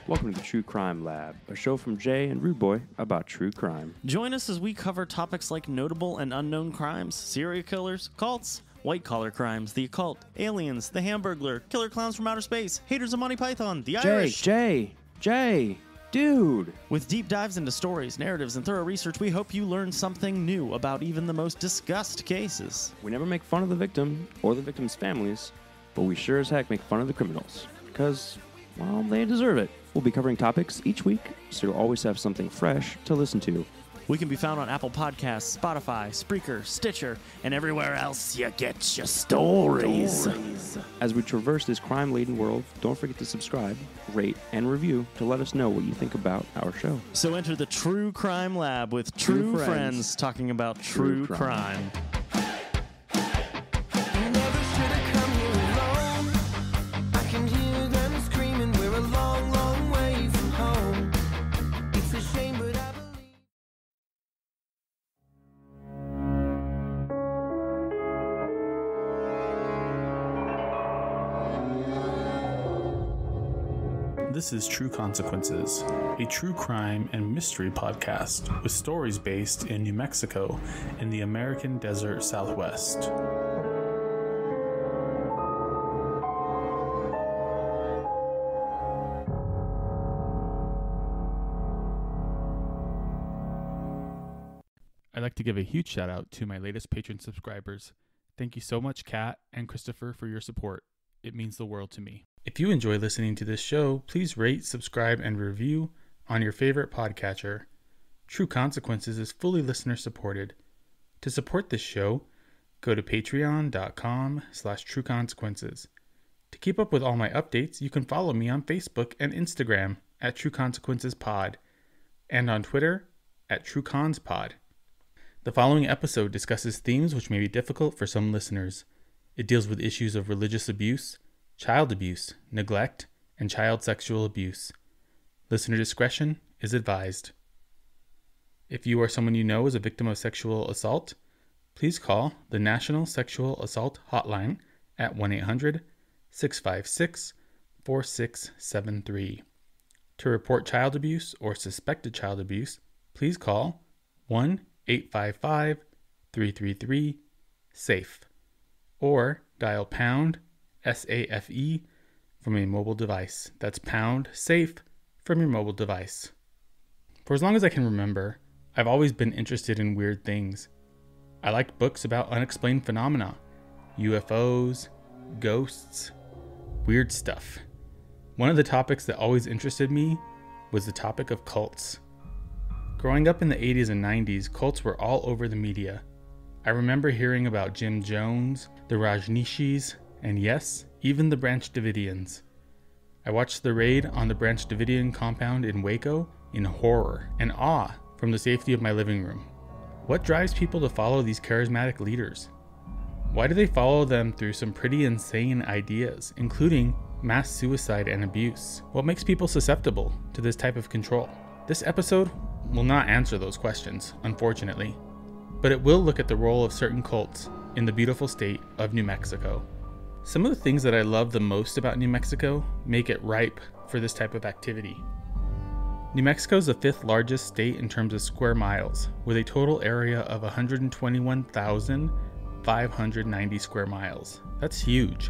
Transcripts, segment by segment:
Welcome to the True Crime Lab, a show from Jay and Rude Boy about true crime. Join us as we cover topics like notable and unknown crimes, serial killers, cults, white-collar crimes, the occult, aliens, the Hamburglar, killer clowns from outer space, haters of Monty Python, the Irish. Jay, dude. With deep dives into stories, narratives, and thorough research, we hope you learn something new about even the most discussed cases. We never make fun of the victim or the victim's families, but we sure as heck make fun of the criminals. Because, well, they deserve it. We'll be covering topics each week, so you'll always have something fresh to listen to. We can be found on Apple Podcasts, Spotify, Spreaker, Stitcher, and everywhere else you get your stories. As we traverse this crime-laden world, don't forget to subscribe, rate, and review to let us know what you think about our show. So enter the True Crime Lab with true friends talking about true crime. This is True Consequences, a true crime and mystery podcast with stories based in New Mexico in the American Desert Southwest. I'd like to give a huge shout out to my latest patron subscribers. Thank you so much, Kat and Christopher, for your support. It means the world to me. If you enjoy listening to this show, please rate, subscribe, and review on your favorite podcatcher. True Consequences is fully listener supported. To support this show, go to patreon.com/trueconsequences. To keep up with all my updates, you can follow me on Facebook and Instagram at True Consequences Pod, and on Twitter at TrueConsPod. The following episode discusses themes which may be difficult for some listeners. It deals with issues of religious abuse, child abuse, neglect, and child sexual abuse. Listener discretion is advised. If you or someone you know is a victim of sexual assault, please call the National Sexual Assault Hotline at 1-800-656-4673. To report child abuse or suspected child abuse, please call 1-855-333-SAFE or dial pound SAFE from a mobile device. That's pound SAFE from your mobile device. For as long as I can remember, I've always been interested in weird things. I liked books about unexplained phenomena, UFOs, ghosts, weird stuff. One of the topics that always interested me was the topic of cults. Growing up in the 80s and 90s, cults were all over the media. I remember hearing about Jim Jones, the Rajnesshees, and yes, even the Branch Davidians. I watched the raid on the Branch Davidian compound in Waco in horror and awe from the safety of my living room. What drives people to follow these charismatic leaders? Why do they follow them through some pretty insane ideas, including mass suicide and abuse? What makes people susceptible to this type of control? This episode will not answer those questions, unfortunately, but it will look at the role of certain cults in the beautiful state of New Mexico. Some of the things that I love the most about New Mexico make it ripe for this type of activity. New Mexico is the 5th largest state in terms of square miles, with a total area of 121,590 square miles. That's huge.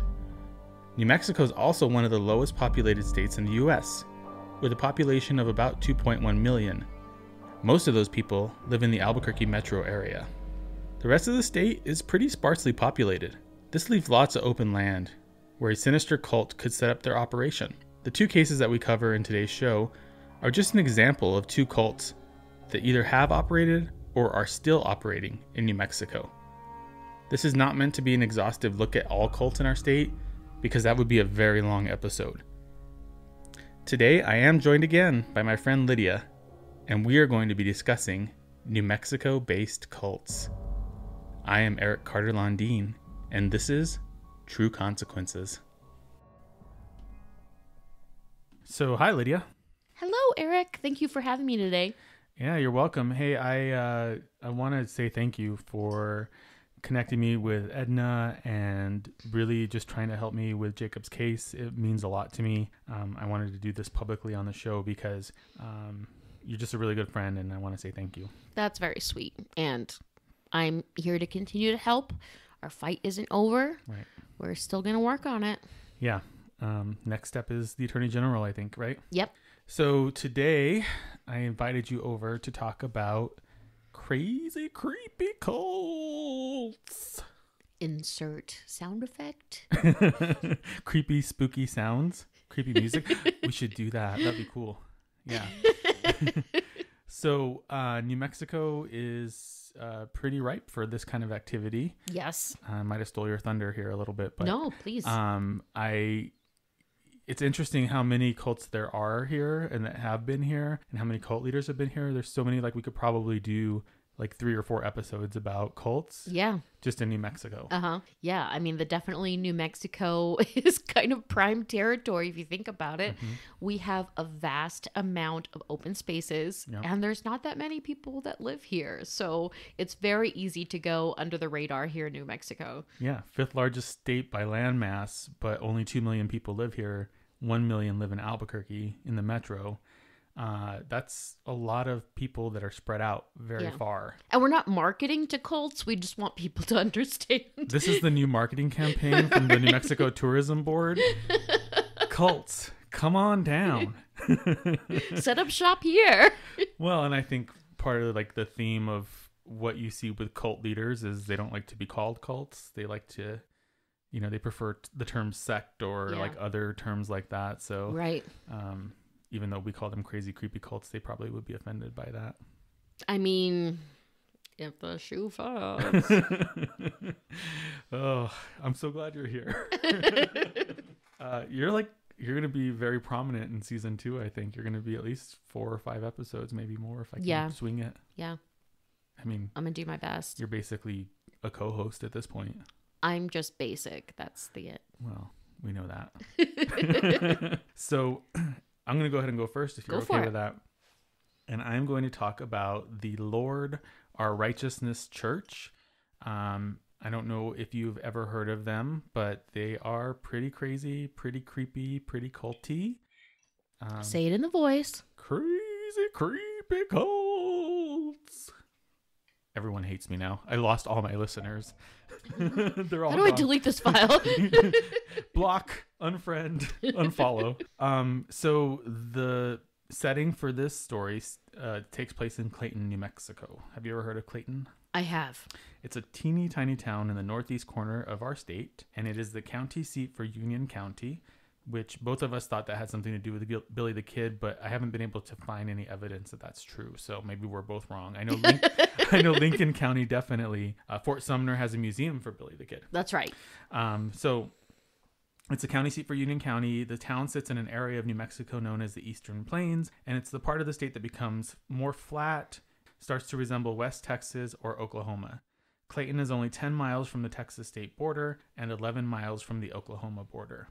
New Mexico is also one of the lowest populated states in the US, with a population of about 2.1 million. Most of those people live in the Albuquerque metro area. The rest of the state is pretty sparsely populated. This leaves lots of open land where a sinister cult could set up their operation. The two cases that we cover in today's show are just an example of two cults that either have operated or are still operating in New Mexico. This is not meant to be an exhaustive look at all cults in our state, because that would be a very long episode. Today, I am joined again by my friend Lydia, and we are going to be discussing New Mexico-based cults. I am Eric Carter-Landin, and this is True Consequences. So, hi Lydia. Hello, Eric. Thank you for having me today. Yeah, you're welcome. Hey, I want to say thank you for connecting me with Edna and really just trying to help me with Jacob's case. It means a lot to me. I wanted to do this publicly on the show because you're just a really good friend, and I want to say thank you. That's very sweet. And I'm here to continue to help. Our fight isn't over. Right. We're still going to work on it. Yeah. Next step is the Attorney General, I think, right? Yep. So today I invited you over to talk about crazy, creepy cults. Insert sound effect. Creepy, spooky sounds. Creepy music. We should do that. That'd be cool. Yeah. So New Mexico is pretty ripe for this kind of activity. Yes. I might have stole your thunder here a little bit, but no, please. It's interesting how many cults there are here and that have been here, and how many cult leaders have been here. There's so many, like we could probably do like 3 or 4 episodes about cults. Yeah. Just in New Mexico. Yeah. I mean, definitely New Mexico is kind of prime territory if you think about it. Mm-hmm. We have a vast amount of open spaces, Yep. and there's not that many people that live here. So it's very easy to go under the radar here in New Mexico. Yeah. 5th largest state by land mass, but only 2 million people live here. 1 million live in Albuquerque in the metro. That's a lot of people that are spread out very far. And we're not marketing to cults. We just want people to understand. This is the new marketing campaign from the New Mexico Tourism Board. Cults, come on down. Set up shop here. Well, and I think part of like the theme of what you see with cult leaders is they don't like to be called cults. They like to, they prefer the term sect or like other terms like that. So, right. Even though we call them crazy, creepy cults, they probably would be offended by that. I mean, if the shoe fits. Oh, I'm so glad you're here. You're going to be very prominent in season 2, I think. You're going to be at least 4 or 5 episodes, maybe more if I can swing it. Yeah. I mean, I'm going to do my best. You're basically a co-host at this point. I'm just basic. That's it. Well, we know that. So I'm going to go ahead and go first if you're okay with that. And I'm going to talk about the Lord, Our Righteousness Church. I don't know if you've ever heard of them, but they are pretty crazy, pretty creepy, pretty culty. Say it in the voice. Crazy, creepy cults. Everyone hates me now. I lost all my listeners. They're all How do I delete this file? Block, unfriend, unfollow. So the setting for this story takes place in Clayton, New Mexico. Have you ever heard of Clayton? I have. It's a teeny tiny town in the northeast corner of our state, and it is the county seat for Union County, which both of us thought that had something to do with Billy the Kid, but I haven't been able to find any evidence that that's true. So maybe we're both wrong. I know Lincoln County definitely. Fort Sumner has a museum for Billy the Kid. That's right. So it's a county seat for Union County. The town sits in an area of New Mexico known as the Eastern Plains, and it's the part of the state that becomes more flat, starts to resemble West Texas or Oklahoma. Clayton is only 10 miles from the Texas state border and 11 miles from the Oklahoma border.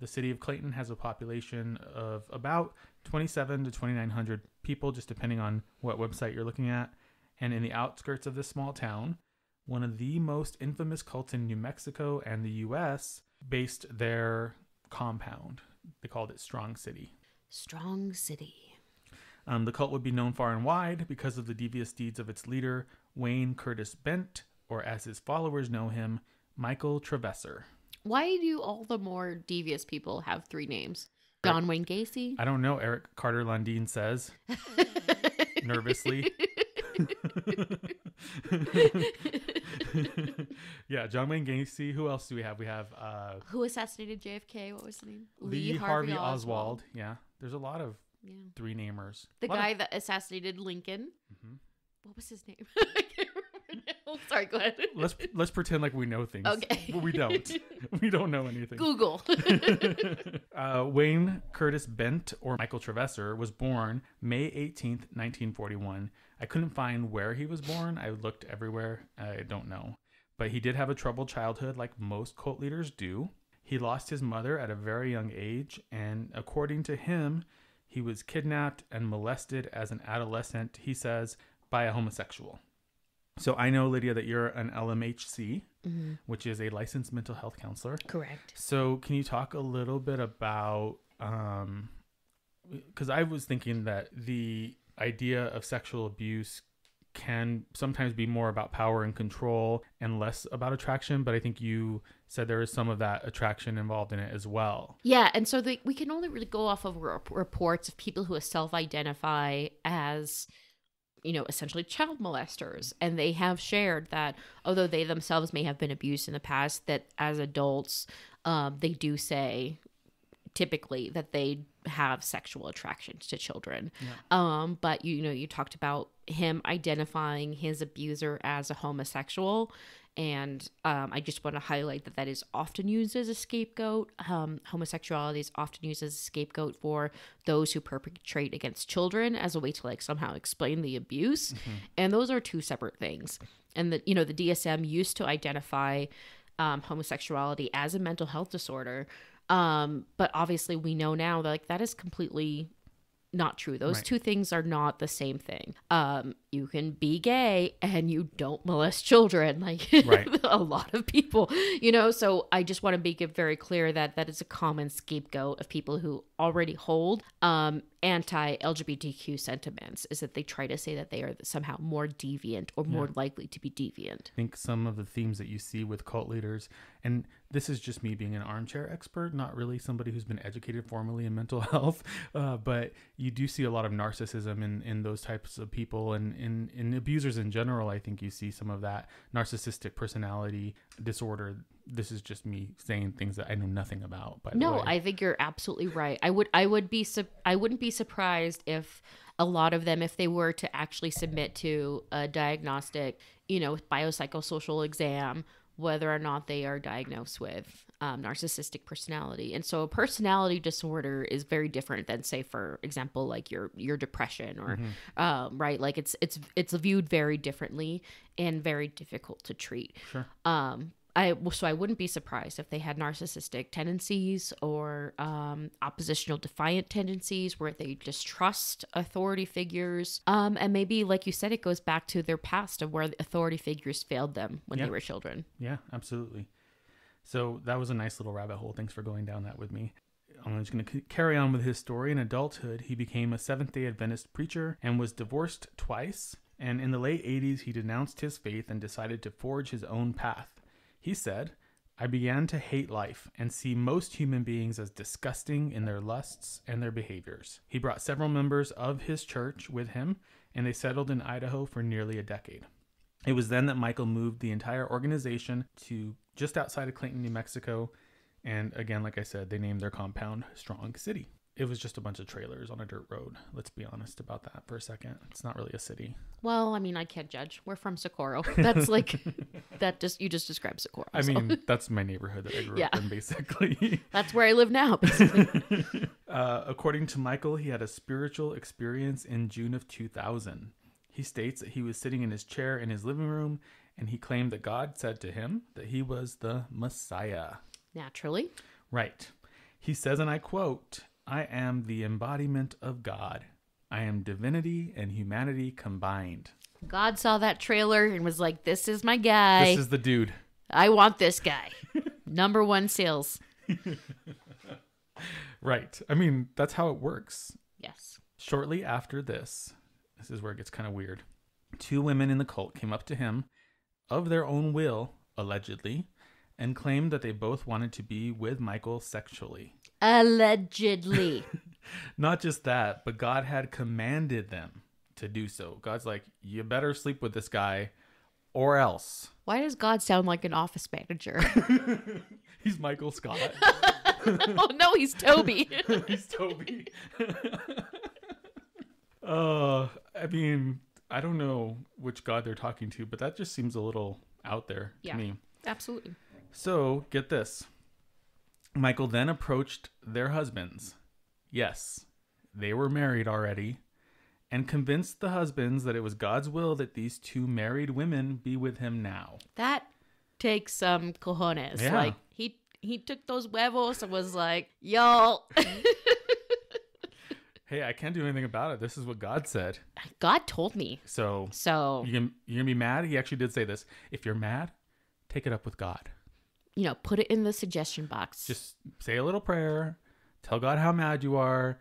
The city of Clayton has a population of about 27 to 2,900 people, just depending on what website you're looking at. And in the outskirts of this small town, one of the most infamous cults in New Mexico and the U.S. based their compound. They called it Strong City. Strong City. The cult would be known far and wide because of the devious deeds of its leader, Wayne Curtis Bent, or as his followers know him, Michael Trevesser. Why do all the more devious people have 3 names? John Wayne Gacy? I don't know, Eric Carter-Landin says, nervously. Yeah, John Wayne Gacy. Who else do we have? We have... Who assassinated JFK? What was his name? Lee Harvey Oswald. Yeah, there's a lot of 3-namers. The guy that assassinated Lincoln. Mm-hmm. What was his name? I can't remember now. Sorry, go ahead. Let's pretend like we know things. Okay. Well, we don't. We don't know anything. Google. Wayne Curtis Bent, or Michael Trevesser, was born May 18th, 1941. I couldn't find where he was born. I looked everywhere. I don't know. But he did have a troubled childhood like most cult leaders do. He lost his mother at a very young age, and according to him, he was kidnapped and molested as an adolescent, he says, by a homosexual. So I know, Lydia, that you're an LMHC, which is a licensed mental health counselor. Correct. So can you talk a little bit about, because I was thinking that the idea of sexual abuse can sometimes be more about power and control and less about attraction, but I think you said there is some of that attraction involved in it as well. Yeah, and so we can only really go off of reports of people who self-identify as, essentially child molesters. And they have shared that although they themselves may have been abused in the past, that as adults, they do say typically that they have sexual attractions to children. Yeah. But you talked about him identifying his abuser as a homosexual. And I just want to highlight that is often used as a scapegoat. Homosexuality is often used as a scapegoat for those who perpetrate against children as a way to somehow explain the abuse. And those are two separate things. And the DSM used to identify homosexuality as a mental health disorder. But obviously we know now that that is completely not true. Those two things are not the same thing. You can be gay and you don't molest children, a lot of people, so I just want to make it very clear that that is a common scapegoat of people who already hold anti-LGBTQ sentiments, is that they try to say that they are somehow more deviant or more likely to be deviant. I think some of the themes that you see with cult leaders, and this is just me being an armchair expert, not really somebody who's been educated formally in mental health, but you do see a lot of narcissism in those types of people, and in abusers in general. I think you see some of that narcissistic personality disorder. This is just me saying things that I know nothing about. By the way. I think you're absolutely right. I wouldn't be surprised if a lot of them, if they were to actually submit to a diagnostic, biopsychosocial exam, whether or not they are diagnosed with narcissistic personality. And so a personality disorder is very different than, say, for example, like your depression or right, like it's viewed very differently and very difficult to treat. Sure. I wouldn't be surprised if they had narcissistic tendencies or oppositional defiant tendencies where they distrust authority figures. And maybe, like you said, it goes back to their past of where the authority figures failed them when they were children. Yeah, absolutely. So that was a nice little rabbit hole. Thanks for going down that with me. I'm just going to carry on with his story. In adulthood, he became a Seventh-day Adventist preacher and was divorced twice. And in the late 80s, he denounced his faith and decided to forge his own path. He said, "I began to hate life and see most human beings as disgusting in their lusts and their behaviors." He brought several members of his church with him, and they settled in Idaho for nearly a decade. It was then that Michael moved the entire organization to just outside of Clayton, New Mexico. And again, like I said, they named their compound Strong City. It was just a bunch of trailers on a dirt road. Let's be honest about that for a second. It's not really a city. Well, I mean, I can't judge. We're from Socorro. That's you just described Socorro. I mean, that's my neighborhood that I grew up in, basically. That's where I live now, basically. According to Michael, he had a spiritual experience in June of 2000. He states that he was sitting in his chair in his living room, and he claimed that God said to him that he was the Messiah. Naturally. Right. He says, and I quote, "I am the embodiment of God. I am divinity and humanity combined." God saw that trailer and was like, "This is my guy. This is the dude. I want this guy." Number one sales. Right. I mean, that's how it works. Yes. Shortly after this is where it gets kind of weird. Two women in the cult came up to him of their own will, allegedly, and claimed that they both wanted to be with Michael sexually. Allegedly. Not just that, but God had commanded them to do so. God's like, you better sleep with this guy or else. Why does God sound like an office manager? He's Michael Scott. Oh, no, he's Toby. He's Toby. I mean, I don't know which God they're talking to, but that just seems a little out there to me. Absolutely. So, get this. Michael then approached their husbands. Yes, they were married already, and convinced the husbands that it was God's will that these two married women be with him now. That takes some cojones. Yeah. Like, he took those huevos and was like, y'all. Hey, I can't do anything about it. This is what God said. God told me. So you're gonna be mad? He actually did say this. If you're mad, take it up with God. Put it in the suggestion box. Just say a little prayer. Tell God how mad you are.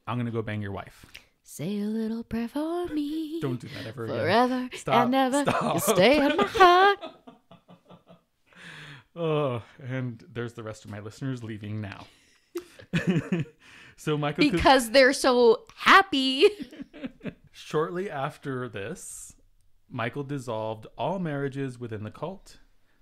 I'm going to go bang your wife. Say a little prayer for me. Don't do that ever again. Forever and ever. Stop. You stay in my heart. Oh, and there's the rest of my listeners leaving now. So Michael... Because they're so happy. Shortly after this, Michael dissolved all marriages within the cult.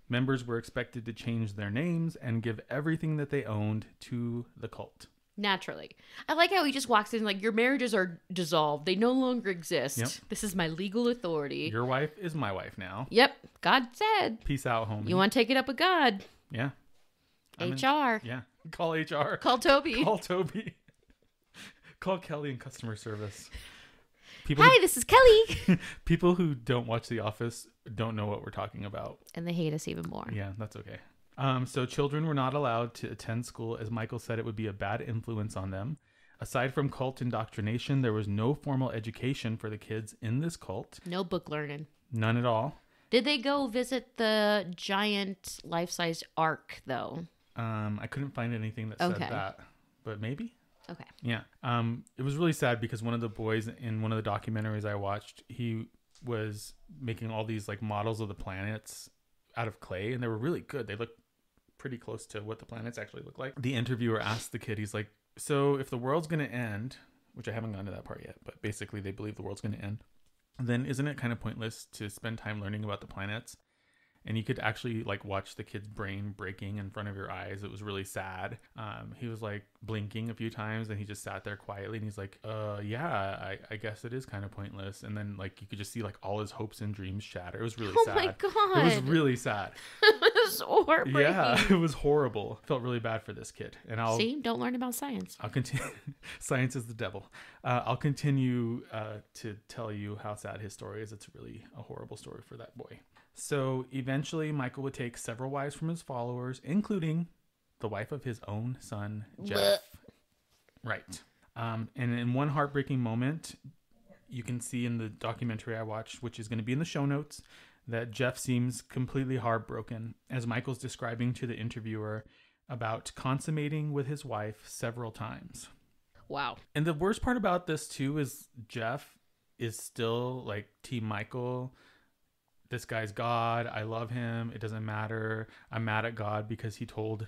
Members were expected to change their names and give everything that they owned to the cult. Naturally. I like how he just walks in like, your marriages are dissolved. They no longer exist. Yep. This is my legal authority. Your wife is my wife now. Yep. God said. Peace out, homie. You want to take it up with God? Yeah. HR. Yeah. Call HR. Call Toby. Call Toby. Call Kelly in customer service. Hi, this is Kelly. People who don't watch The Office don't know what we're talking about. And they hate us even more. Yeah, that's okay. So children were not allowed to attend school, as Michael said it would be a bad influence on them. Aside from cult indoctrination, there was no formal education for the kids in this cult. No book learning. None at all. Did they go visit the giant life-size ark, though? I couldn't find anything that said that, but maybe. Okay. Yeah. It was really sad because one of the boys in one of the documentaries I watched, he was making all these like models of the planets out of clay, and they were really good. They looked pretty close to what the planets actually look like. The interviewer asked the kid, he's like, so if the world's going to end, which I haven't gone to that part yet, but basically they believe the world's going to end, then isn't it kind of pointless to spend time learning about the planets? And you could actually like watch the kid's brain breaking in front of your eyes. It was really sad. He was like blinking a few times and he just sat there quietly and he's like, yeah, I guess it is kind of pointless. And then like you could just see like all his hopes and dreams shatter. It was really sad. Oh my God. It was really sad. It was heartbreaking. Yeah, it was horrible. Felt really bad for this kid. And See, don't learn about science. I'll continue. Science is the devil. I'll continue to tell you how sad his story is. It's really a horrible story for that boy. So eventually Michael would take several wives from his followers, including the wife of his own son, Jeff. Right. And in one heartbreaking moment, you can see in the documentary I watched, which is going to be in the show notes, that Jeff seems completely heartbroken as Michael's describing to the interviewer about consummating with his wife several times. Wow. And the worst part about this too is Jeff is still like Team Michael. This guy's God. I love him. It doesn't matter. I'm mad at God because he told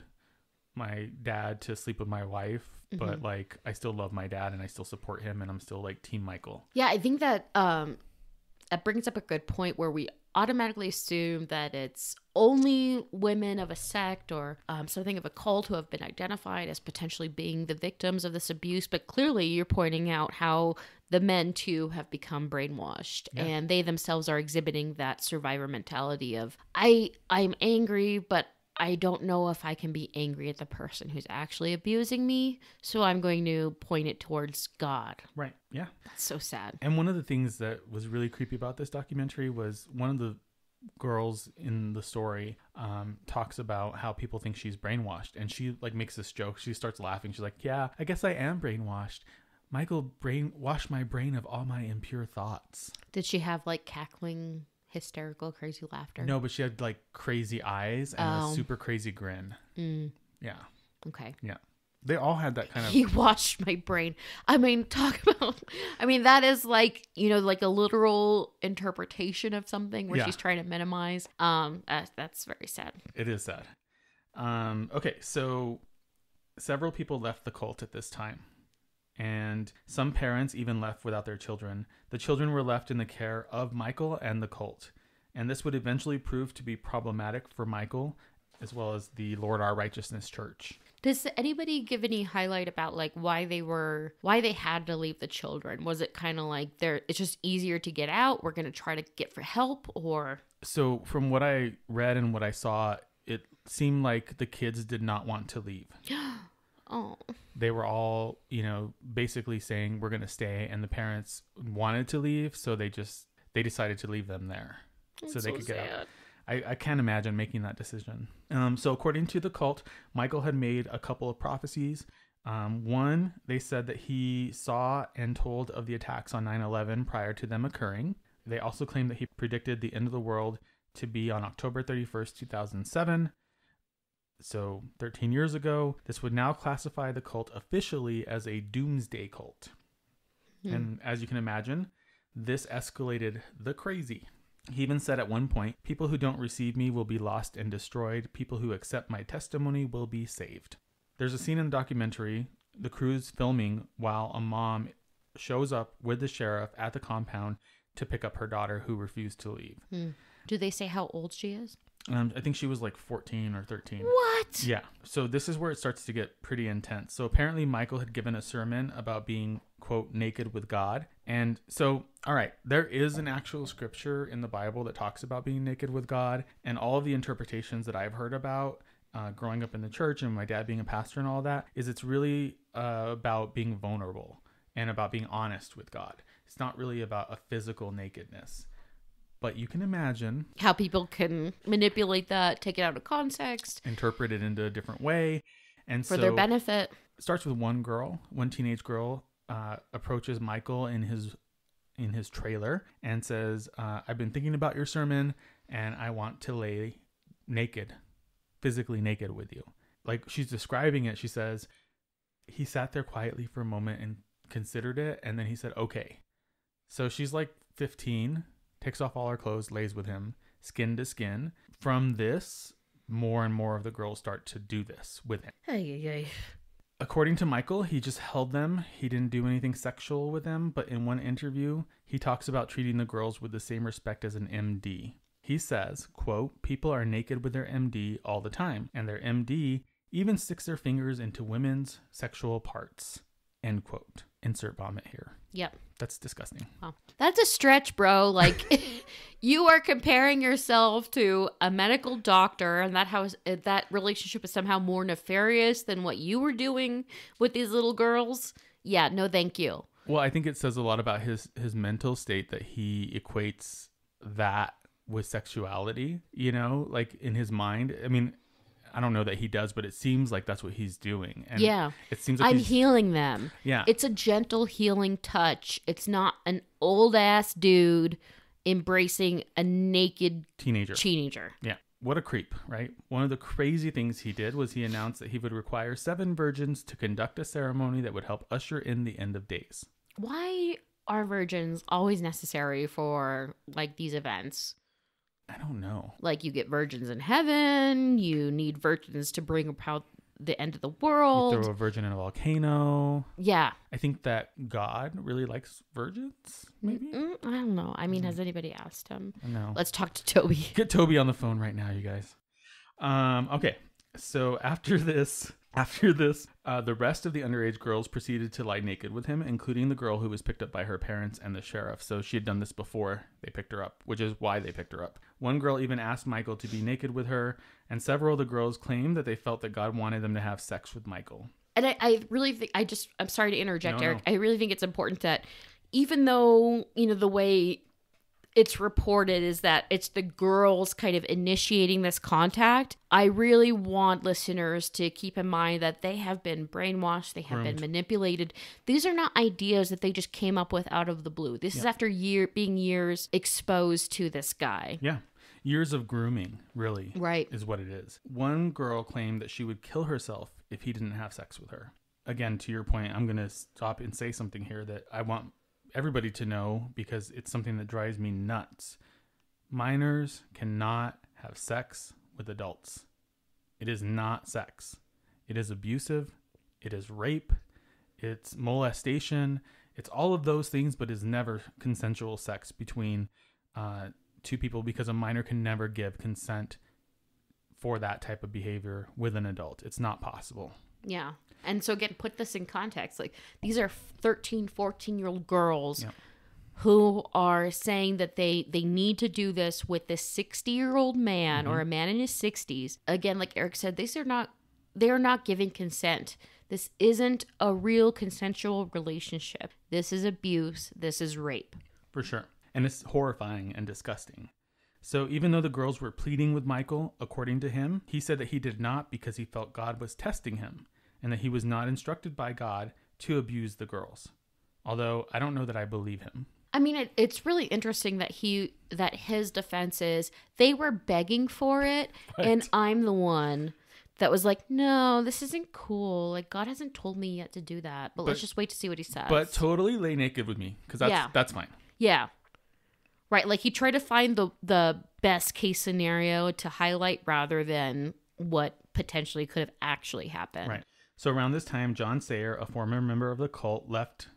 my dad to sleep with my wife. Mm-hmm. But like, I still love my dad and I still support him and I'm still like Team Michael. Yeah, I think that that brings up a good point where we automatically assume that it's only women of a sect or something of a cult who have been identified as potentially being the victims of this abuse. But clearly you're pointing out how the men too have become brainwashed and they themselves are exhibiting that survivor mentality of I'm angry, but I don't know if I can be angry at the person who's actually abusing me. So I'm going to point it towards God. Right. Yeah. That's so sad. And one of the things that was really creepy about this documentary was one of the girls in the story talks about how people think she's brainwashed. And she like makes this joke. She starts laughing. She's like, yeah, I guess I am brainwashed. Michael washed my brain of all my impure thoughts. Did she have like cackling, hysterical, crazy laughter? No, but she had like crazy eyes and a super crazy grin. Yeah. Okay. Yeah. They all had that kind of... He washed my brain. I mean, that is like, like a literal interpretation of something where she's trying to minimize. That's very sad. It is sad. Okay, so several people left the cult at this time. And some parents even left without their children. The children were left in the care of Michael and the cult. And this would eventually prove to be problematic for Michael, as well as the Lord Our Righteousness Church. Does anybody give any highlight about like why they had to leave the children? Was it kind of like it's just easier to get out? We're going to try to get for help, or? So from what I read and what I saw, it seemed like the kids did not want to leave. Oh. They were all, basically saying we're going to stay, and the parents wanted to leave, so they decided to leave them there so they could get out. I can't imagine making that decision. So according to the cult, Michael had made a couple of prophecies One, they said that he saw and told of the attacks on 9/11 prior to them occurring. They also claimed that he predicted the end of the world to be on October 31st, 2007. So 13 years ago. This would now classify the cult officially as a doomsday cult. And as you can imagine, this escalated the crazy. He even said at one point, people who don't receive me will be lost and destroyed. People who accept my testimony will be saved. There's a scene in the documentary, the crew's filming while a mom shows up with the sheriff at the compound to pick up her daughter who refused to leave. Do they say how old she is? I think she was like 14 or 13. What? Yeah. So this is where it starts to get pretty intense. So apparently Michael had given a sermon about being, quote, naked with God. And so, all right, there is an actual scripture in the Bible that talks about being naked with God. And all of the interpretations that I've heard about growing up in the church and my dad being a pastor and all that is it's really about being vulnerable and about being honest with God. It's not really about a physical nakedness. But you can imagine How people can manipulate that, take it out of context interpret it into a different way. And for so their benefit. it starts with one teenage girl approaches Michael in his trailer and says, I've been thinking about your sermon and I want to lay naked, physically naked with you. Like she's describing it. She says, he sat there quietly for a moment and considered it. And then he said, okay. So she's like 15, takes off all her clothes, lays with him, skin to skin. From this, more and more of the girls start to do this with him. Hey. According to Michael, he just held them. He didn't do anything sexual with them. But in one interview, he talks about treating the girls with the same respect as an MD. He says, quote, people are naked with their MD all the time. And their MD even sticks their fingers into women's sexual parts. End quote. Insert vomit here. Yep. That's disgusting. Wow. That's a stretch, bro. Like, you are comparing yourself to a medical doctor, and that relationship is somehow more nefarious than what you were doing with these little girls. Yeah, no, thank you. Well, I think it says a lot about his mental state that he equates that with sexuality, you know, like in his mind. I mean, I don't know that he does, but it seems like that's what he's doing. And yeah. It seems like I'm healing them. Yeah. It's a gentle healing touch. It's not an old ass dude embracing a naked teenager. Yeah. What a creep, right? One of the crazy things he did was he announced that he would require 7 virgins to conduct a ceremony that would help usher in the end of days. Why are virgins always necessary for like these events? I don't know. Like, you get virgins in heaven. You need virgins to bring about the end of the world. You throw a virgin in a volcano. Yeah. I think that God really likes virgins, maybe? I don't know. I mean, has anybody asked him? No. Let's talk to Toby. Get Toby on the phone right now, you guys. Okay. So after this, the rest of the underage girls proceeded to lie naked with him, including the girl who was picked up by her parents and the sheriff. So she had done this before they picked her up, which is why they picked her up. One girl even asked Michael to be naked with her, and several of the girls claimed that they felt that God wanted them to have sex with Michael. And I really think, I'm sorry to interject, No, Eric. no. I really think it's important that even though, you know, the way it's reported is that it's the girls kind of initiating this contact, I really want listeners to keep in mind that they have been brainwashed, they have been manipulated. These are not ideas that they just came up with out of the blue. This is after being years exposed to this guy. Yeah. Years of grooming, really, Right. is what it is. One girl claimed that she would kill herself if he didn't have sex with her. Again, to your point, I'm going to stop and say something here that I want everybody to know because it's something that drives me nuts. Minors cannot have sex with adults. It is not sex. It is abusive. It is rape. It's molestation. It's all of those things, but is never consensual sex between two people because a minor can never give consent for that type of behavior with an adult. It's not possible. Yeah. And so again, put this in context. Like, these are 13, 14-year-old girls who are saying that they need to do this with this 60-year-old man or a man in his 60s. Again, like Eric said, they're not giving consent. This isn't a real consensual relationship. This is abuse. This is rape. For sure. And it's horrifying and disgusting. So even though the girls were pleading with Michael, according to him, he said that he did not because he felt God was testing him and that he was not instructed by God to abuse the girls. Although I don't know that I believe him. I mean, it's really interesting that his defense is they were begging for it, and I'm the one that was like, no, this isn't cool. Like, God hasn't told me yet to do that, but let's just wait to see what he says. But totally lay naked with me, because that's fine. Yeah. Right, like he tried to find the best case scenario to highlight rather than what potentially could have actually happened. Right. So around this time, John Sayer, a former member of the cult, left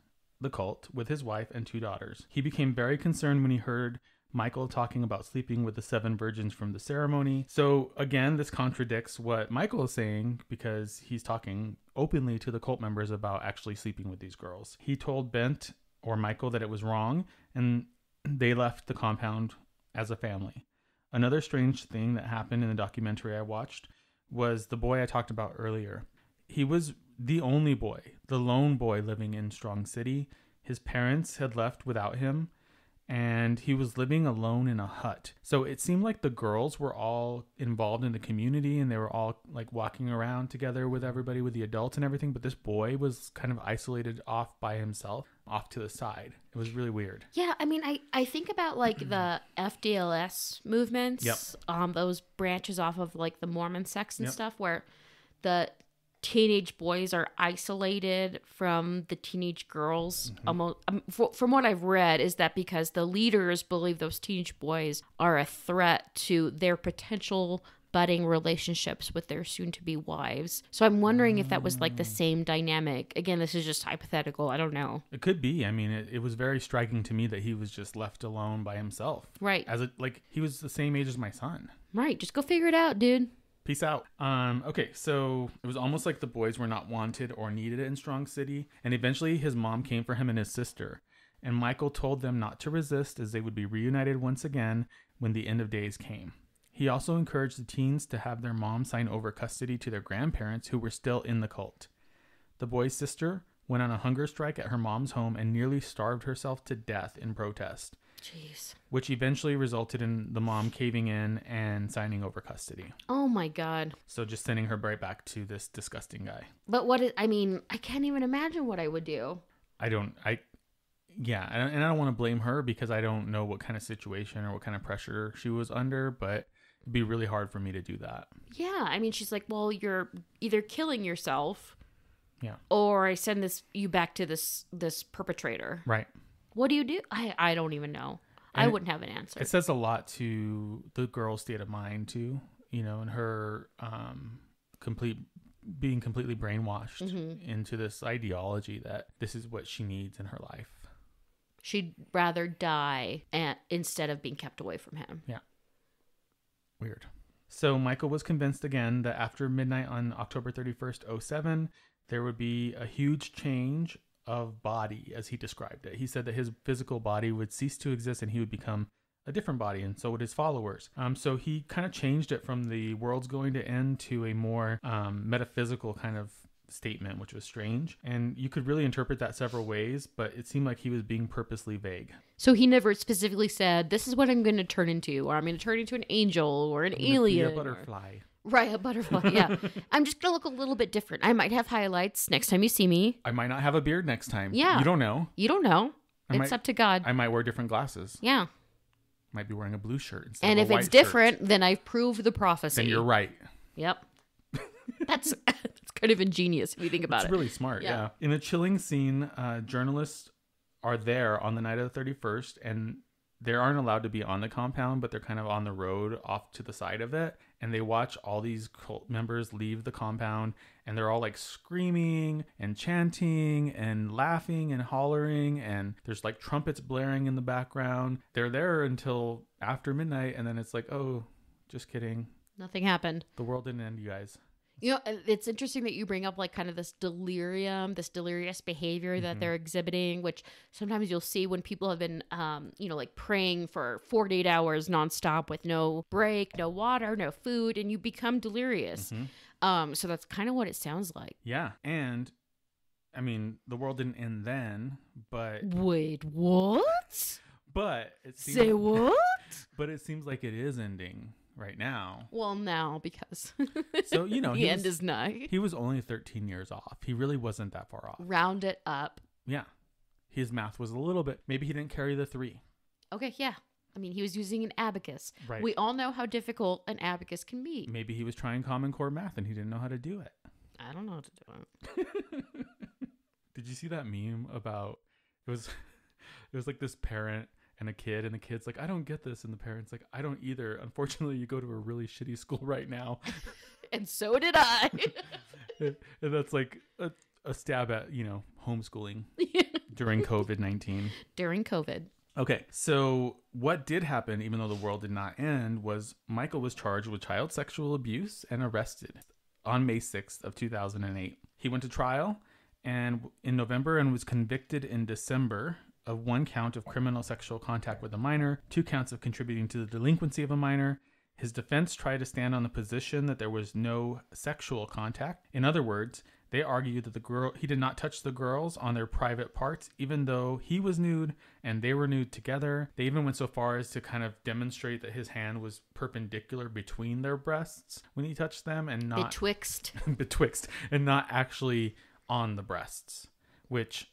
the cult with his wife and 2 daughters. He became very concerned when he heard Michael talking about sleeping with the 7 virgins from the ceremony. So again, this contradicts what Michael is saying, because he's talking openly to the cult members about actually sleeping with these girls. He told Bent or Michael that it was wrong, and they left the compound as a family. Another strange thing that happened in the documentary I watched was the boy I talked about earlier. He was the only boy, the lone boy living in Strong City. His parents had left without him, and he was living alone in a hut. So it seemed like the girls were all involved in the community, and they were all like walking around together with everybody, with the adults and everything. But this boy was kind of isolated off by himself, off to the side. It was really weird. Yeah, I mean, I think about like the FDLS movements, those branches off of like the Mormon sects and stuff, where the teenage boys are isolated from the teenage girls. Almost from what I've read is that because the leaders believe those teenage boys are a threat to their potential budding relationships with their soon-to-be wives. So I'm wondering if that was like the same dynamic. Again, this is just hypothetical. I don't know. It could be. I mean, it was very striking to me that he was just left alone by himself. Right. Like he was the same age as my son. Right. Just go figure it out, dude. Peace out. Okay, so it was almost like the boys were not wanted or needed in Strong City, and eventually his mom came for him and his sister, and Michael told them not to resist, as they would be reunited once again when the end of days came. He also encouraged the teens to have their mom sign over custody to their grandparents, who were still in the cult. The boy's sister went on a hunger strike at her mom's home and nearly starved herself to death in protest. Jeez. Which eventually resulted in the mom caving in and signing over custody. Oh my God. So just sending her right back to this disgusting guy. But I can't even imagine what I would do. And I don't want to blame her, because I don't know what kind of situation or what kind of pressure she was under, but it'd be really hard for me to do that. Yeah. I mean, she's like, well, you're either killing yourself, or I send you back to this perpetrator. Right. What do you do? I don't even know. I wouldn't have an answer. It says a lot to the girl's state of mind too, and her being completely brainwashed into this ideology that this is what she needs in her life. She'd rather die instead of being kept away from him. Yeah. Weird. So Michael was convinced again that after midnight on October 31st, 2007, there would be a huge change of body, as he described it. He said that his physical body would cease to exist and he would become a different body, and so would his followers. So he kind of changed it from the world's going to end to a more metaphysical kind of statement, which was strange. And you could really interpret that several ways, but it seemed like he was being purposely vague. So he never specifically said, this is what I'm going to turn into, or I'm going to turn into an angel or an alien. Be a butterfly. Right, a butterfly, yeah. I'm just going to look a little bit different. I might have highlights next time you see me. I might not have a beard next time. Yeah. You don't know. You don't know. It's up to God. I might wear different glasses. Yeah. Might be wearing a blue shirt instead and of a white if it's different, then I've proved the prophecy. Then you're right. Yep. That's kind of ingenious if you think about it. It's really smart, yeah. In a chilling scene, journalists are there on the night of the 31st, and they aren't allowed to be on the compound, but they're kind of on the road off to the side of it. And they watch all these cult members leave the compound, and they're all like screaming and chanting and laughing and hollering. And there's like trumpets blaring in the background. They're there until after midnight. And then it's like, oh, just kidding. Nothing happened. The world didn't end, you guys. You know, it's interesting that you bring up like kind of this delirium, this delirious behavior that they're exhibiting, which sometimes you'll see when people have been, like praying for 48 hours nonstop with no break, no water, no food, and you become delirious. So that's kind of what it sounds like. Yeah. And I mean, the world didn't end then, but... Wait, what? But it seems... Say what? But it seems like it is ending. right now. Well, now because So, you know, the end is nigh. he was only 13 years off. He really wasn't that far off. Round it up. Yeah. His math was a little bit, maybe he didn't carry the 3. Okay, yeah. I mean, he was using an abacus. Right. We all know how difficult an abacus can be. Maybe he was trying Common Core math and he didn't know how to do it. I don't know how to do it. Did you see that meme about, it was like this parent and a kid, and the kid's like, I don't get this, and the parent's like, I don't either. Unfortunately, you go to a really shitty school right now. And so did I. And that's like a stab at, you know, homeschooling during COVID-19. During COVID. Okay, so what did happen, even though the world did not end, was Michael was charged with child sexual abuse and arrested on May 6th of 2008. He went to trial and in November and was convicted in December of 1 count of criminal sexual contact with a minor, 2 counts of contributing to the delinquency of a minor. His defense tried to stand on the position that there was no sexual contact. In other words, they argued that he did not touch the girls on their private parts, even though he was nude and they were nude together. They even went so far as to kind of demonstrate that his hand was perpendicular between their breasts when he touched them and not betwixt and not actually on the breasts, which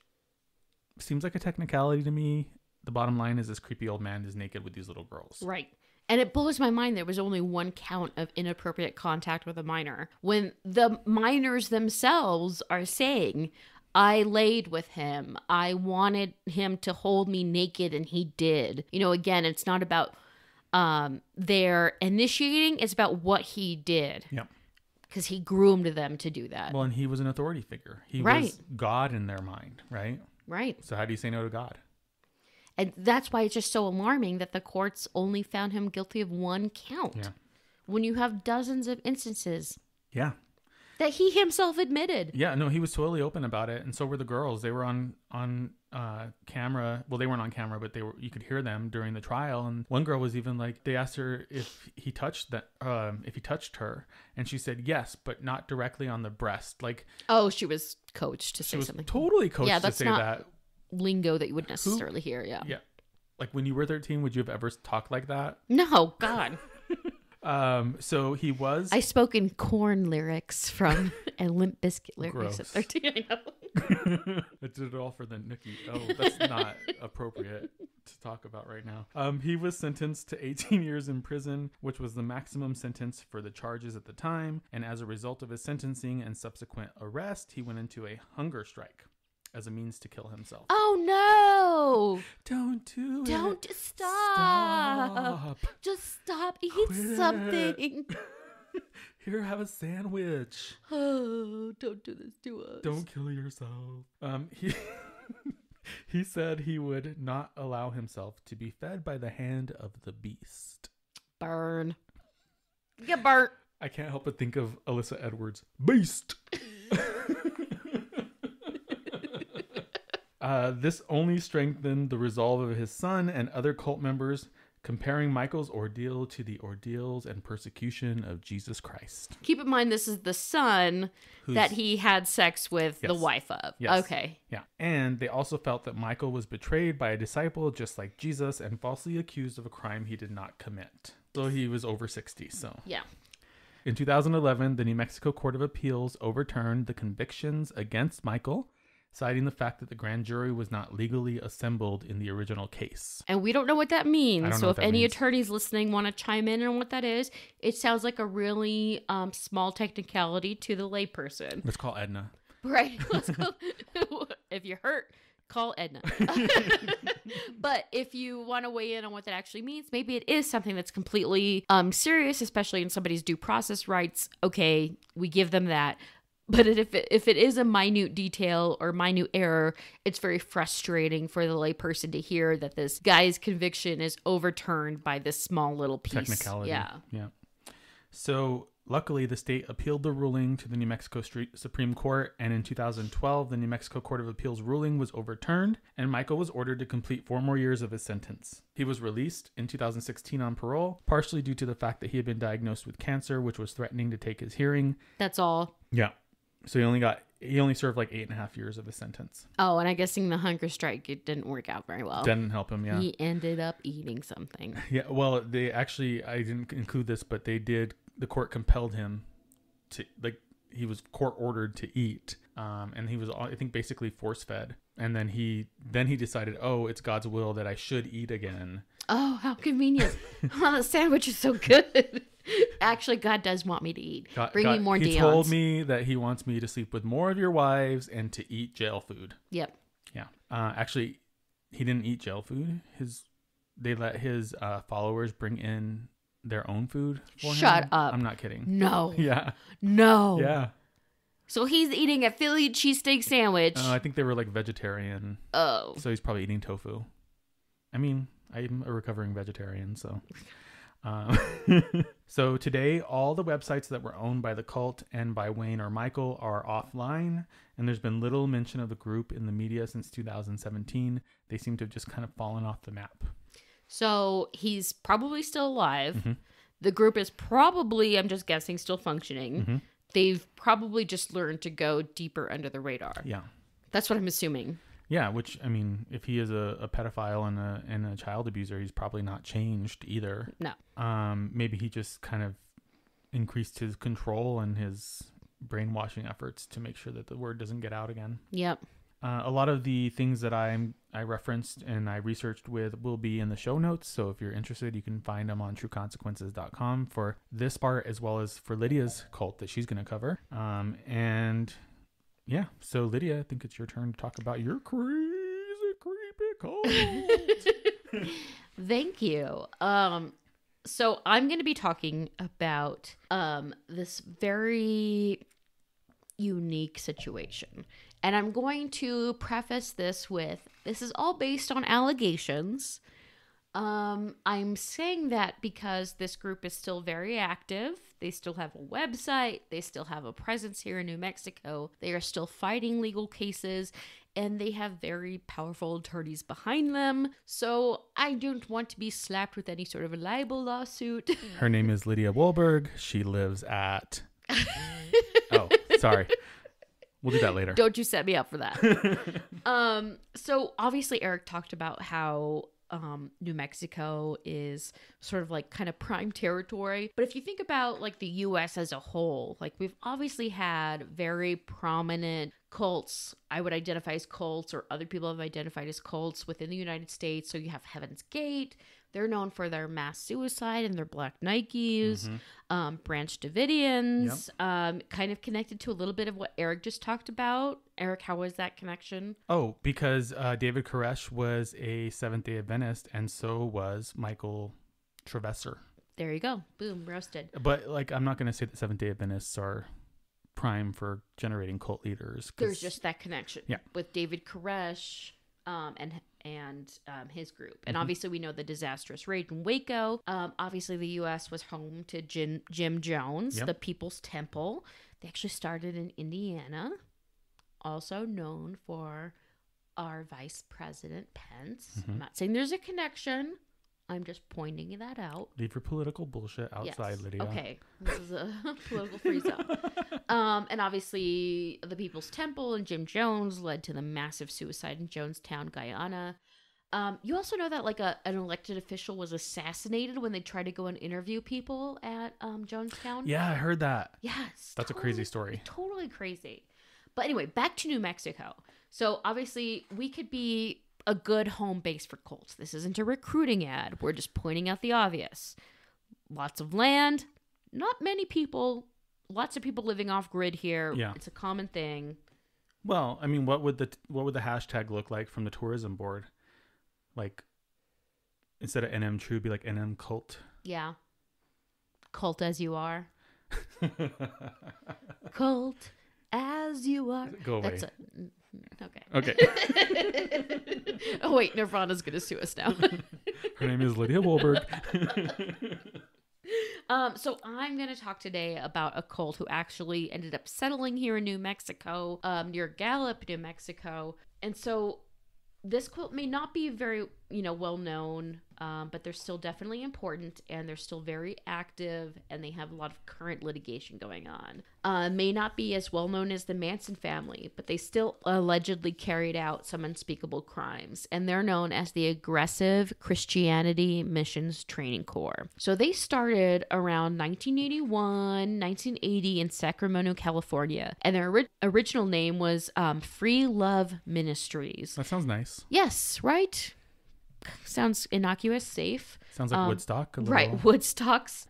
seems like a technicality to me. The bottom line is this creepy old man is naked with these little girls. Right. And it blows my mind there was only 1 count of inappropriate contact with a minor when the minors themselves are saying, I laid with him. I wanted him to hold me naked and he did. You know, again, it's not about their initiating. It's about what he did. Yep. Because he groomed them to do that. Well, and he was an authority figure. He Right. was God in their mind, right? Right. So how do you say no to God? And that's why it's just so alarming that the courts only found him guilty of 1 count. Yeah. When you have dozens of instances Yeah. that he himself admitted. Yeah, no, he was totally open about it, and so were the girls. They were on camera. Well, they weren't on camera, but you could hear them during the trial. And one girl was even like, they asked her if he touched her, and she said yes, but not directly on the breast. Like, Oh, she was coached to she say was something. totally coached Yeah, to that's say not- that. Lingo that you would necessarily hear, yeah. Yeah, like when you were 13, would you have ever talked like that? No, God. So he was. I spoke in corn lyrics from and Limp Bizkit lyrics Gross. at 13. I know. I did it all for the nookie. Oh, that's not appropriate to talk about right now. He was sentenced to 18 years in prison, which was the maximum sentence for the charges at the time. And as a result of his sentencing and subsequent arrest, he went into a hunger strike as a means to kill himself. Oh, no. Don't do it. Don't stop. Stop. Just stop. Eat Quit it. something. Here, have a sandwich. Oh, don't do this to us. Don't kill yourself. He said he would not allow himself to be fed by the hand of the beast. Burn. Get burnt. I can't help but think of Alyssa Edwards' Beast. This only strengthened the resolve of his son and other cult members, comparing Michael's ordeal to the ordeals and persecution of Jesus Christ. Keep in mind, this is the son that he had sex with the Yes. wife of. Yes. Okay. Yeah. And they also felt that Michael was betrayed by a disciple just like Jesus and falsely accused of a crime he did not commit. So he was over 60, so. Yeah. In 2011, the New Mexico Court of Appeals overturned the convictions against Michael, citing the fact that the grand jury was not legally assembled in the original case. And we don't know what that means. I don't know So what if that any means. attorneys listening want to chime in on what that is, it sounds like a really small technicality to the layperson. Let's call Edna. Right. Let's go. If you're hurt, call Edna. But if you want to weigh in on what that actually means, maybe it is something that's completely serious, especially in somebody's due process rights. Okay, we give them that. But if it is a minute detail or minute error, it's very frustrating for the layperson to hear that this guy's conviction is overturned by this small little piece. Technicality. Yeah. Yeah. So luckily, the state appealed the ruling to the New Mexico Supreme Court, and in 2012, the New Mexico Court of Appeals ruling was overturned, and Michael was ordered to complete 4 more years of his sentence. He was released in 2016 on parole, partially due to the fact that he had been diagnosed with cancer, which was threatening to take his hearing. That's all. Yeah. So he only got he only served like 8.5 years of his sentence. Oh, and I'm guessing the hunger strike, it didn't work out very well. Didn't help him, yeah. He ended up eating something. Yeah, well, they actually, I didn't include this, but the court compelled him to, like, he was court ordered to eat. And he was, I think, basically force fed. And then he decided, oh, it's God's will that I should eat again. Oh, how convenient. Oh, the sandwich is so good. Actually, God does want me to eat. Bring me more Dion's. He told me that he wants me to sleep with more of your wives and to eat jail food. Yep. Yeah. Actually, he didn't eat jail food. They let his followers bring in their own food for him. Shut up. I'm not kidding. No. Yeah. No. Yeah. So he's eating a Philly cheesesteak sandwich. I think they were like vegetarian. Oh. So he's probably eating tofu. I mean, I'm a recovering vegetarian, so. So today, all the websites that were owned by the cult and by Wayne or Michael are offline, and there's been little mention of the group in the media since 2017. They seem to have just kind of fallen off the map. So he's probably still alive. Mm-hmm. The group is probably, I'm just guessing, still functioning. Mm-hmm. They've probably just learned to go deeper under the radar. Yeah. That's what I'm assuming. Yeah, which, I mean, if he is a pedophile and a child abuser, he's probably not changed either. No. Maybe he just kind of increased his control and his brainwashing efforts to make sure that the word doesn't get out again. Yep. A lot of the things that I referenced and I researched with will be in the show notes. So if you're interested, you can find them on trueconsequences.com for this part, as well as for Lydia's cult that she's going to cover. And yeah, so Lydia, I think it's your turn to talk about your crazy, creepy cult. Thank you. So I'm going to be talking about this very unique situation. And I'm going to preface this with, this is all based on allegations. I'm saying that because this group is still very active. They still have a website. They still have a presence here in New Mexico. They are still fighting legal cases, and they have very powerful attorneys behind them. So I don't want to be slapped with any sort of a libel lawsuit. Her name is Lydia Wohlberg. She lives at... Oh, sorry. We'll do that later. Don't you set me up for that. So obviously Eric talked about how New Mexico is sort of like kind of prime territory. But if you think about like the US as a whole, like we've obviously had very prominent cults. I would identify as cults, or other people have identified as cults within the United States. So you have Heaven's Gate. They're known for their mass suicide and their black Nikes. Mm-hmm. Branch Davidians, yep. Kind of connected to a little bit of what Eric just talked about. Eric, how was that connection? Oh, because David Koresh was a Seventh-day Adventist, and so was Michael Trevesser. There you go. Boom, roasted. But like, I'm not going to say that Seventh-day Adventists are prime for generating cult leaders. There's just that connection, yeah, with David Koresh and his group. And mm-hmm. obviously we know the disastrous raid in Waco. Obviously the U.S. was home to Jim Jones, yep. The People's Temple. They actually started in Indiana, also known for our Vice President Pence. Mm-hmm. I'm not saying there's a connection. I'm just pointing that out. Leave your political bullshit outside, yes. Lydia. Okay. This is a political free zone. And obviously, the People's Temple and Jim Jones led to the massive suicide in Jonestown, Guyana. You also know that like an elected official was assassinated when they tried to go and interview people at Jonestown. Yeah, I heard that. Yes. That's totally, a crazy story. Totally crazy. But anyway, back to New Mexico. So obviously, we could be a good home base for cults. This isn't a recruiting ad. We're just pointing out the obvious. Lots of land, not many people, lots of people living off grid here. Yeah. It's a common thing. Well, I mean, what would the hashtag look like from the tourism board? Like, instead of NM True, be like NM Cult. Yeah. Cult as you are. Cult as you are. Go away. Okay. Oh wait, Nirvana's gonna sue us now. Her name is Lydia Wohlberg. So I'm gonna talk today about a cult who actually ended up settling here in New Mexico, near Gallup, New Mexico. And so this cult may not be very well known, but they're still definitely important, and they're still very active, and they have a lot of current litigation going on. May not be as well known as the Manson family, but they still allegedly carried out some unspeakable crimes, and they're known as the Aggressive Christianity Missions Training Corps. So they started around 1981, 1980 in Sacramento, California, and their original name was Free Love Ministries. That sounds nice. Yes, right? Sounds innocuous, safe. Sounds like Woodstock. Right, Woodstocks.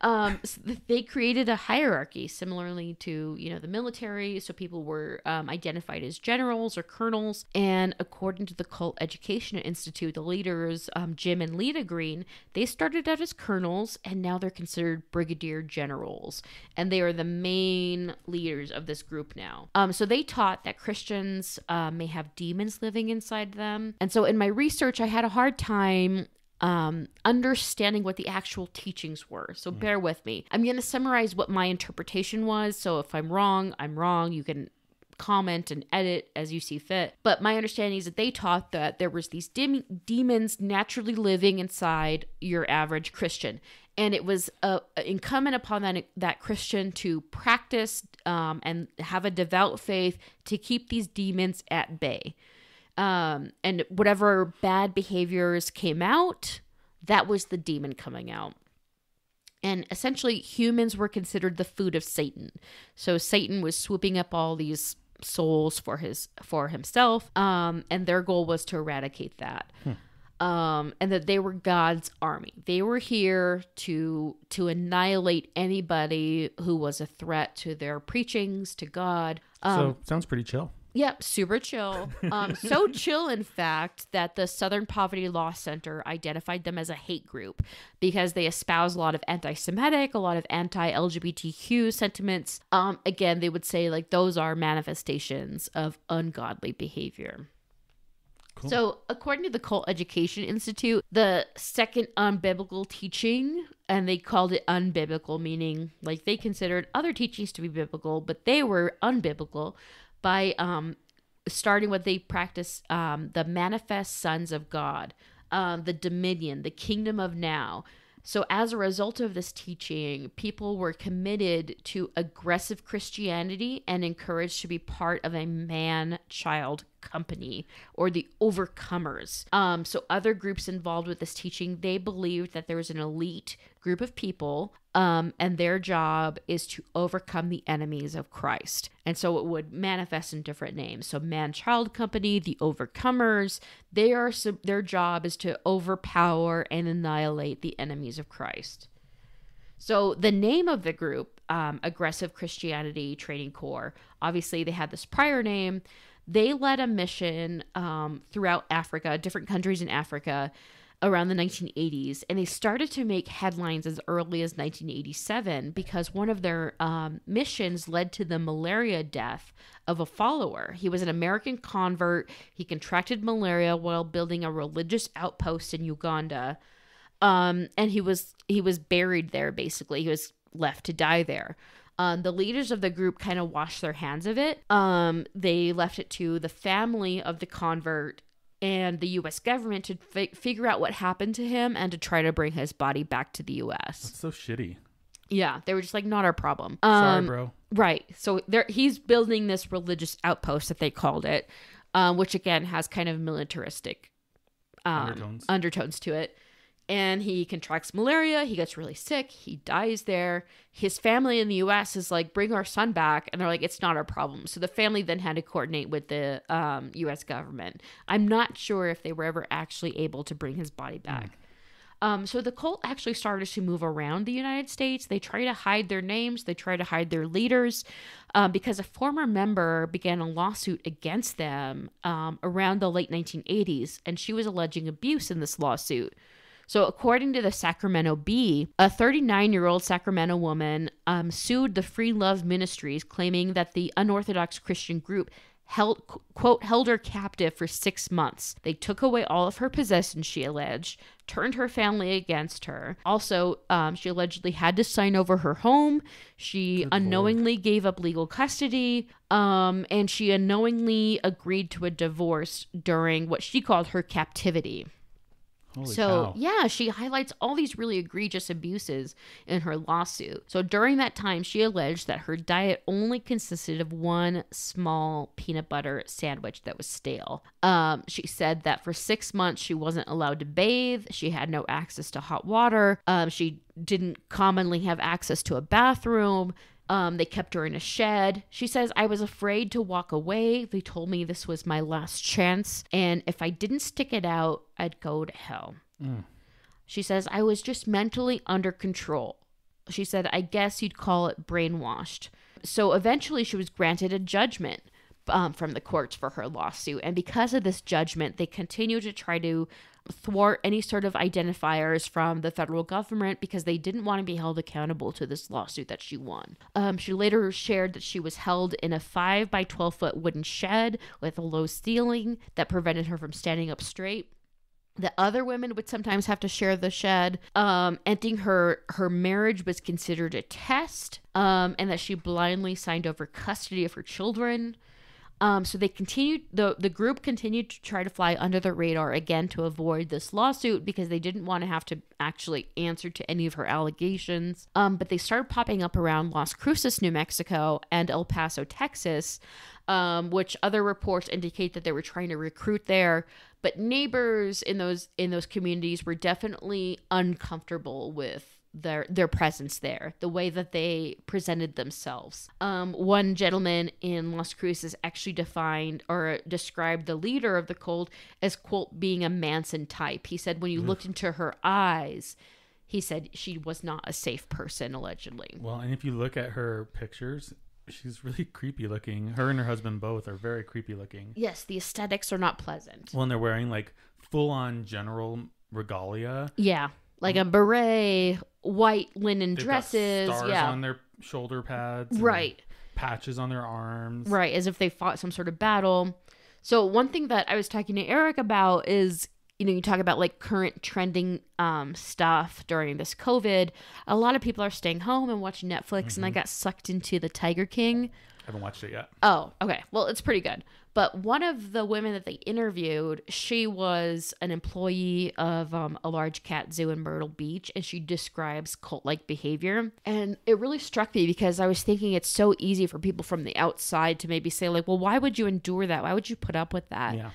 They created a hierarchy similarly to, the military. So people were identified as generals or colonels. And according to the Cult Education Institute, the leaders, Jim and Lita Green, they started out as colonels, and now they're considered brigadier generals. And they are the main leaders of this group now. So they taught that Christians may have demons living inside them. And so in my research, I had a hard time understanding what the actual teachings were. So bear with me. I'm going to summarize what my interpretation was. So if I'm wrong, I'm wrong. You can comment and edit as you see fit. But my understanding is that they taught that there was these demons naturally living inside your average Christian. And it was incumbent upon that Christian to practice and have a devout faith to keep these demons at bay. And whatever bad behaviors came out, that was the demon coming out. And essentially, humans were considered the food of Satan. So Satan was swooping up all these souls for himself, and their goal was to eradicate that. And that they were God's army. They were here to annihilate anybody who was a threat to their preachings, to God. So sounds pretty chill. Yep, super chill. So chill, in fact, that the Southern Poverty Law Center identified them as a hate group because they espouse a lot of anti-Semitic, a lot of anti-LGBTQ sentiments. Again, they would say like those are manifestations of ungodly behavior. Cool. So according to the Cult Education Institute, the second unbiblical teaching, and they called it unbiblical, meaning like they considered other teachings to be biblical, but they were unbiblical, by starting what they practice, the manifest sons of God, the dominion, the kingdom of now. So as a result of this teaching, people were committed to aggressive Christianity and encouraged to be part of a man-child company, or the overcomers. So other groups involved with this teaching, they believed that there was an elite group of people, and their job is to overcome the enemies of Christ. And so it would manifest in different names. So man-child company, the overcomers, their job is to overpower and annihilate the enemies of Christ. So the name of the group, Aggressive Christianity Training Corps, obviously they had this prior name. They led a mission throughout Africa, different countries in Africa, around the 1980s, and they started to make headlines as early as 1987 because one of their missions led to the malaria death of a follower. He was an American convert. He contracted malaria while building a religious outpost in Uganda, and he was buried there, basically. He was left to die there. The leaders of the group kind of washed their hands of it. They left it to the family of the convert and the U.S. government to figure out what happened to him and to try to bring his body back to the U.S. That's so shitty. Yeah, they were just like, not our problem. Sorry, bro. Right. So he's building this religious outpost that they called it, which again has kind of militaristic undertones to it. And he contracts malaria. He gets really sick. He dies there. His family in the U.S. is like, bring our son back. And they're like, it's not our problem. So the family then had to coordinate with the U.S. government. I'm not sure if they were ever actually able to bring his body back. So the cult actually started to move around the United States. They try to hide their names. They try to hide their leaders because a former member began a lawsuit against them around the late 1980s. And she was alleging abuse in this lawsuit. So according to the Sacramento Bee, a 39-year-old Sacramento woman sued the Free Love Ministries, claiming that the unorthodox Christian group held her captive for 6 months. They took away all of her possessions, she alleged, turned her family against her. Also, she allegedly had to sign over her home. She unknowingly gave up legal custody, and she unknowingly agreed to a divorce during what she called her captivity. Holy So, cow. yeah, she highlights all these really egregious abuses in her lawsuit. So, during that time, she alleged that her diet only consisted of one small peanut butter sandwich that was stale. She said that for 6 months, she wasn't allowed to bathe. She had no access to hot water. She didn't commonly have access to a bathroom. They kept her in a shed. She says, I was afraid to walk away. They told me this was my last chance. And if I didn't stick it out, I'd go to hell. She says, I was just mentally under control. She said, I guess you'd call it brainwashed. So eventually she was granted a judgment from the courts for her lawsuit. And because of this judgment, they continue to try to thwart any sort of identifiers from the federal government because they didn't want to be held accountable to this lawsuit that she won. She later shared that she was held in a 5 by 12 foot wooden shed with a low ceiling that prevented her from standing up straight. The other women would sometimes have to share the shed. Ending her marriage was considered a test, and that she blindly signed over custody of her children. So they continued, the group continued to try to fly under the radar again to avoid this lawsuit because they didn't want to have to actually answer to any of her allegations. But they started popping up around Las Cruces, New Mexico, and El Paso, Texas, which other reports indicate that they were trying to recruit there. But neighbors in those communities were definitely uncomfortable with their presence there, the way that they presented themselves. One gentleman in Las Cruces actually defined or described the leader of the cult as, quote, being a Manson type. He said when you looked into her eyes, he said she was not a safe person, allegedly. Well, and if you look at her pictures, she's really creepy looking. Her and her husband both are very creepy looking. Yes, the aesthetics are not pleasant. Well, and they're wearing like full on general regalia. Yeah, like a beret, white linen They've dresses. got stars Yeah, on their shoulder pads. and right. Patches on their arms. Right, as if they fought some sort of battle. So one thing that I was talking to Eric about is, you talk about like current trending stuff during this COVID. A lot of people are staying home and watching Netflix, and I got sucked into the Tiger King. I haven't watched it yet. Oh, okay. Well, it's pretty good. But one of the women that they interviewed, she was an employee of a large cat zoo in Myrtle Beach, and she describes cult-like behavior. And it really struck me because I was thinking it's so easy for people from the outside to maybe say like, well, why would you endure that? Why would you put up with that? Yeah.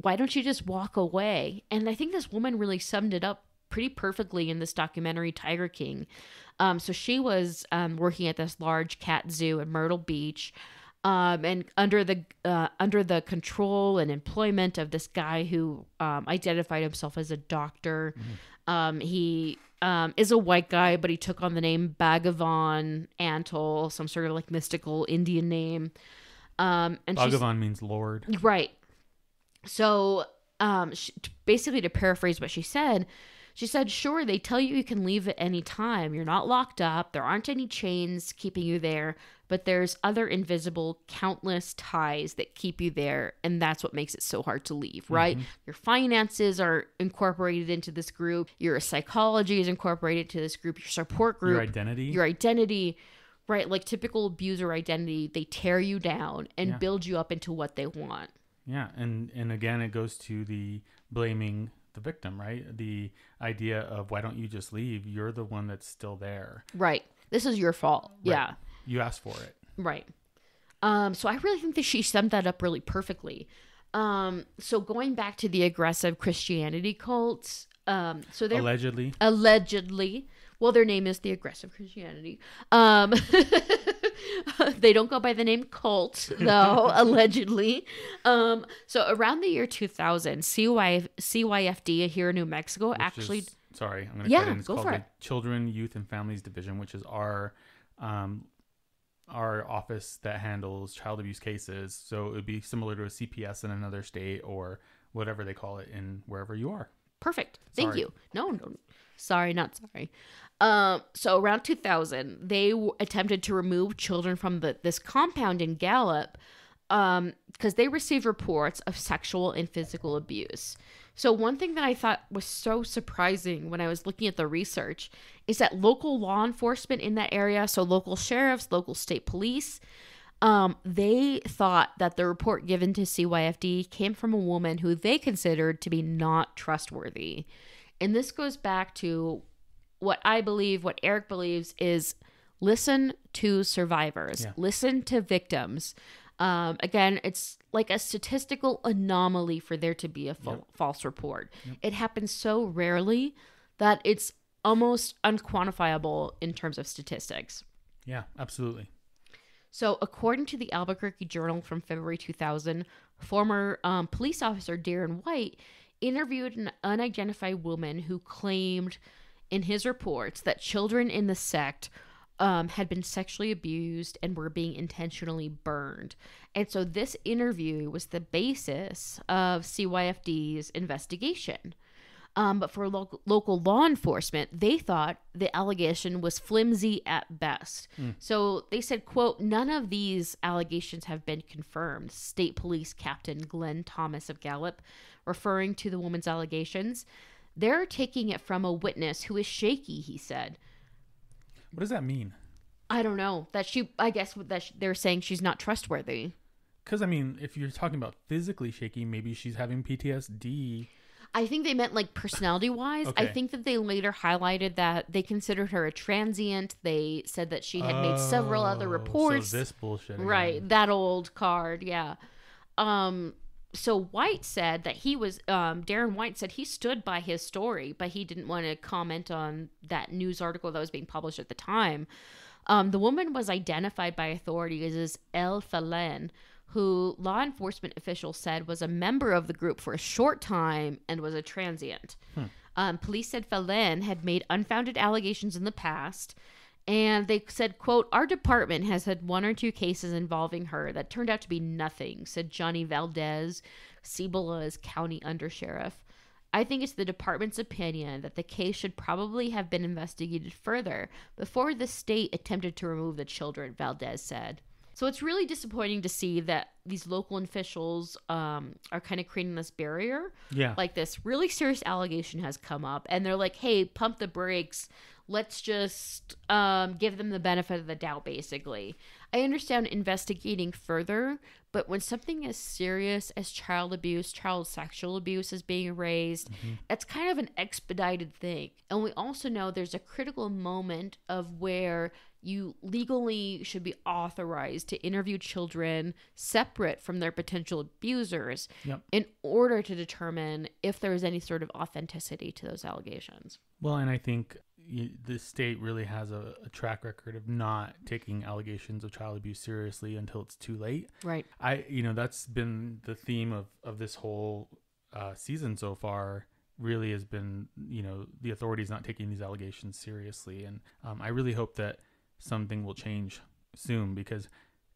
Why don't you just walk away? And I think this woman really summed it up pretty perfectly in this documentary, Tiger King. So she was working at this large cat zoo in Myrtle Beach, and under the control and employment of this guy who identified himself as a doctor. He is a white guy, but he took on the name Bhagavan Antle, some sort of like mystical Indian name. And Bhagavan means Lord. Right. So, basically, to paraphrase what she said, sure, they tell you can leave at any time. You're not locked up. There aren't any chains keeping you there, but there's other invisible, countless ties that keep you there, and that's what makes it so hard to leave, right? Your finances are incorporated into this group. Your psychology is incorporated to this group. Your support group. Your identity. Right, like typical abuser identity, they tear you down and build you up into what they want. Yeah, and again, it goes to the blaming the victim, right? The idea of why don't you just leave? You're the one that's still there. Right. This is your fault. Right. Yeah. You asked for it. Right. So I really think that she summed that up really perfectly. So going back to the aggressive Christianity cults, so they're allegedly, well, their name is the aggressive Christianity. They don't go by the name cult, though, allegedly. So around the year 2000, CYFD here in New Mexico I'm going to cut in. It's called the Children, Youth, and Families Division, which is our office that handles child abuse cases. So it would be similar to a CPS in another state or whatever they call it in wherever you are. Perfect. Thank you. No. Sorry, not sorry. So around 2000, they attempted to remove children from this compound in Gallup because they received reports of sexual and physical abuse. So one thing that I thought was so surprising when I was looking at the research is that local law enforcement in that area, so local sheriffs, local state police, They thought that the report given to CYFD came from a woman who they considered to be not trustworthy. And this goes back to what I believe, what Eric believes is listen to survivors, listen to victims. Again, it's like a statistical anomaly for there to be a false report. It happens so rarely that it's almost unquantifiable in terms of statistics. Yeah, absolutely. So according to the Albuquerque Journal from February 2000, former police officer Darren White interviewed an unidentified woman who claimed in his reports that children in the sect had been sexually abused and were being intentionally burned. And so this interview was the basis of CYFD's investigation. But for local law enforcement, they thought the allegation was flimsy at best. So they said, quote, none of these allegations have been confirmed. State Police Captain Glenn Thomas of Gallup, referring to the woman's allegations, they're taking it from a witness who is shaky, he said. What does that mean? I don't know. I guess they're saying she's not trustworthy. Because, I mean, if you're talking about physically shaky, maybe she's having PTSD. I think they meant like personality-wise. Okay. I think that they later highlighted that they considered her a transient. They said that she had made several other reports. So this bullshit again. Right, that old card, yeah. So White said that he was, Darren White said he stood by his story, but he didn't want to comment on that news article that was being published at the time. The woman was identified by authorities as El Falen, who law enforcement officials said was a member of the group for a short time and was a transient. Police said Falen had made unfounded allegations in the past, and they said, quote, our department has had one or two cases involving her that turned out to be nothing, said Johnny Valdez, Cibola's county undersheriff. I think it's the department's opinion that the case should probably have been investigated further before the state attempted to remove the children, Valdez said. So it's really disappointing to see that these local officials are kind of creating this barrier. Yeah. Like this really serious allegation has come up and they're like, hey, pump the brakes. Let's just give them the benefit of the doubt, basically. I understand investigating further, but when something as serious as child abuse, child sexual abuse is being raised, it's kind of an expedited thing. And we also know there's a critical moment of where you legally should be authorized to interview children separate from their potential abusers in order to determine if there is any sort of authenticity to those allegations. Well, and I think the state really has a track record of not taking allegations of child abuse seriously until it's too late. Right. That's been the theme of this whole season so far. Really has been, the authorities not taking these allegations seriously. And I really hope that something will change soon, because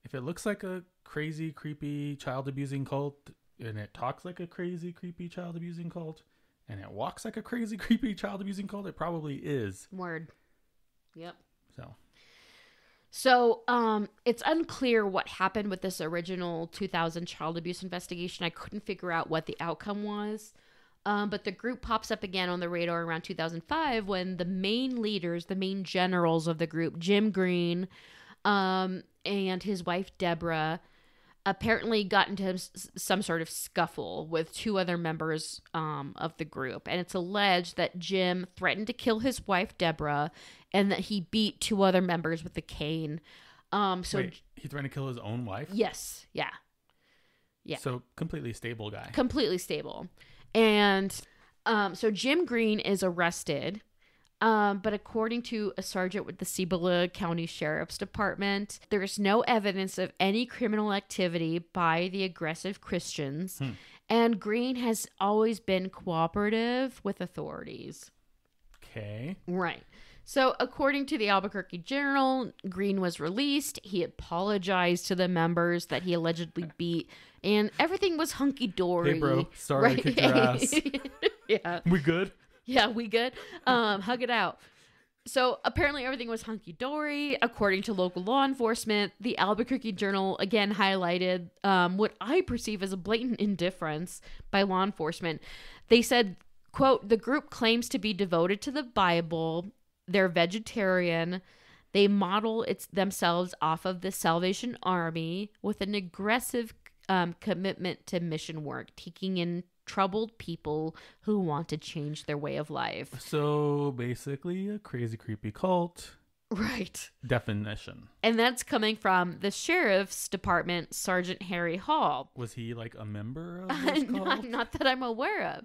if it looks like a crazy, creepy child abusing cult and it talks like a crazy, creepy child abusing cult and it walks like a crazy, creepy child abusing cult, it probably is. Word. Yep. So it's unclear what happened with this original 2000 child abuse investigation. I couldn't figure out what the outcome was. But the group pops up again on the radar around 2005 when the main leaders, the main generals of the group, Jim Green and his wife Deborah, apparently got into some sort of scuffle with two other members of the group. And it's alleged that Jim threatened to kill his wife Deborah and that he beat two other members with a cane. Wait, he threatened to kill his own wife? Yes. Yeah. So completely stable guy. Completely stable. And so Jim Green is arrested, but according to a sergeant with the Cibola County Sheriff's Department, there's no evidence of any criminal activity by the aggressive Christians, and Green has always been cooperative with authorities. Okay. Right. So according to the Albuquerque Journal, Green was released. He apologized to the members that he allegedly beat, and everything was hunky-dory. Hey, bro. Sorry I kicked your ass. Yeah. We good? Yeah, we good. Hug it out. So apparently everything was hunky-dory. According to local law enforcement, the Albuquerque Journal again highlighted what I perceive as a blatant indifference by law enforcement. They said, quote, the group claims to be devoted to the Bible. They're vegetarian. They model themselves off of the Salvation Army with an aggressive commitment to mission work, taking in troubled people who want to change their way of life. So basically a crazy, creepy cult. Right. Definition. And that's coming from the sheriff's department, Sergeant Harry Hall. Was he like a member of this cult? Not that I'm aware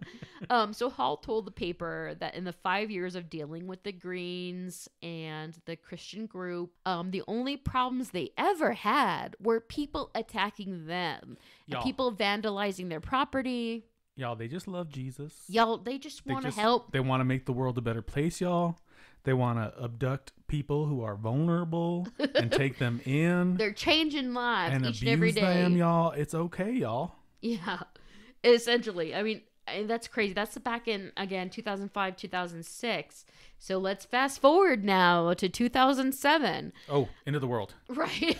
of. So Hall told the paper that in the 5 years of dealing with the Greens and the Christian group, the only problems they ever had were people attacking them, and people vandalizing their property. Y'all, they just love Jesus. Y'all, they just want to help. They want to make the world a better place, y'all. They want to abduct people who are vulnerable and take them in. They're changing lives and each and every day. Them, y'all. It's okay, y'all. Yeah, essentially. I mean, that's crazy. That's back in, again, 2005, 2006. So let's fast forward now to 2007. Oh, end of the world. Right.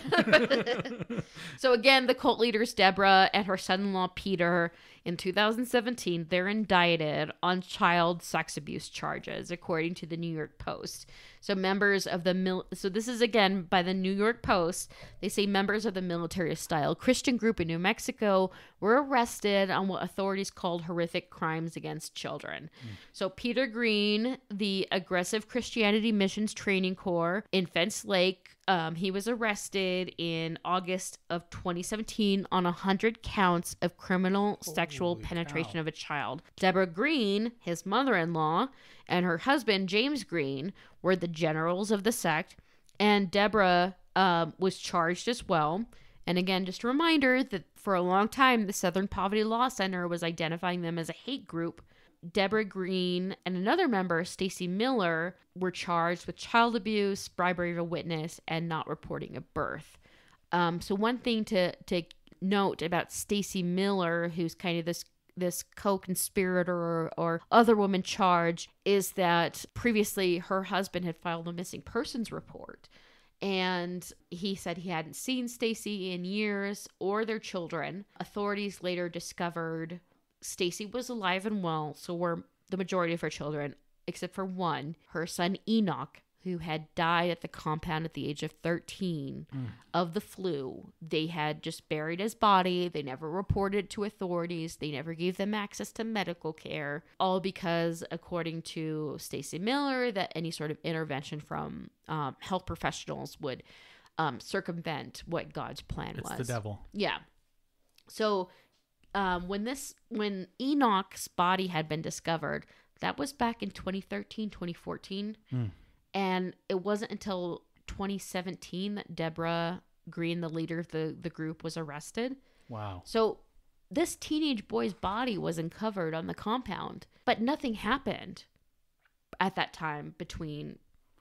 So again, the cult leaders, Deborah and her son-in-law, Peter, in 2017, they're indicted on child sex abuse charges, according to the New York Post. So members of the so this is again by the New York Post. They say members of the military-style Christian group in New Mexico were arrested on what authorities called horrific crimes against children. So Peter Green, the aggressive Christianity Missions Training Corps in Fence Lake, he was arrested in August of 2017 on 100 counts of criminal sexual penetration of a child. Deborah Green, his mother-in-law, and her husband, James Green, were the generals of the sect, and Deborah was charged as well. And again, just a reminder that for a long time, the Southern Poverty Law Center was identifying them as a hate group. Deborah Green and another member, Stacy Miller, were charged with child abuse, bribery of a witness, and not reporting a birth. So one thing to note about Stacy Miller, who's kind of this co-conspirator or other woman charged, is that previously her husband had filed a missing persons report. And he said he hadn't seen Stacy in years or their children. Authorities later discovered Stacy was alive and well, so were the majority of her children, except for one, her son Enoch, who had died at the compound at the age of 13 of the flu. They had just buried his body. They never reported to authorities. They never gave them access to medical care, all because, according to Stacy Miller, that any sort of intervention from health professionals would circumvent what God's plan was. It's the devil. Yeah. So when Enoch's body had been discovered, that was back in 2013, 2014. And it wasn't until 2017 that Deborah Green, the leader of the group, was arrested. Wow. So this teenage boy's body was uncovered on the compound, but nothing happened at that time between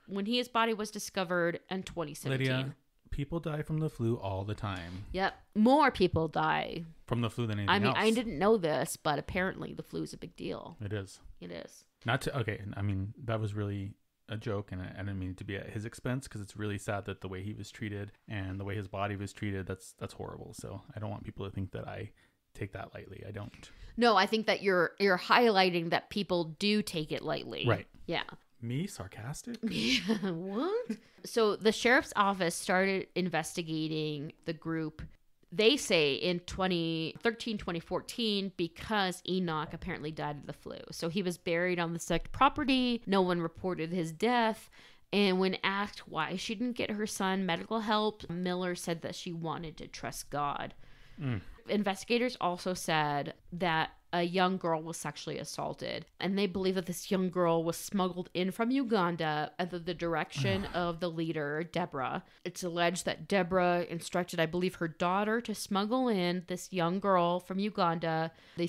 when his body was discovered and 2017. Lydia, people die from the flu all the time. Yep. More people die from the flu than anything else. I didn't know this, but apparently the flu is a big deal. It is. It is. Okay, I mean, that was really a joke, and I didn't mean it to be at his expense, because it's really sad that the way he was treated and the way his body was treated, that's horrible. So I don't want people to think that I take that lightly. I don't. No, I think that you're highlighting that people do take it lightly. Right. Yeah. Me? Sarcastic? What? So the sheriff's office started investigating the group, they say, in 2013, 2014, because Enoch apparently died of the flu. So he was buried on the sect property. No one reported his death. And when asked why she didn't get her son medical help, Miller said that she wanted to trust God. Investigators also said that a young girl was sexually assaulted, and they believe that this young girl was smuggled in from Uganda under the direction of the leader, Deborah. It's alleged that Deborah instructed, I believe, her daughter to smuggle in this young girl from Uganda. They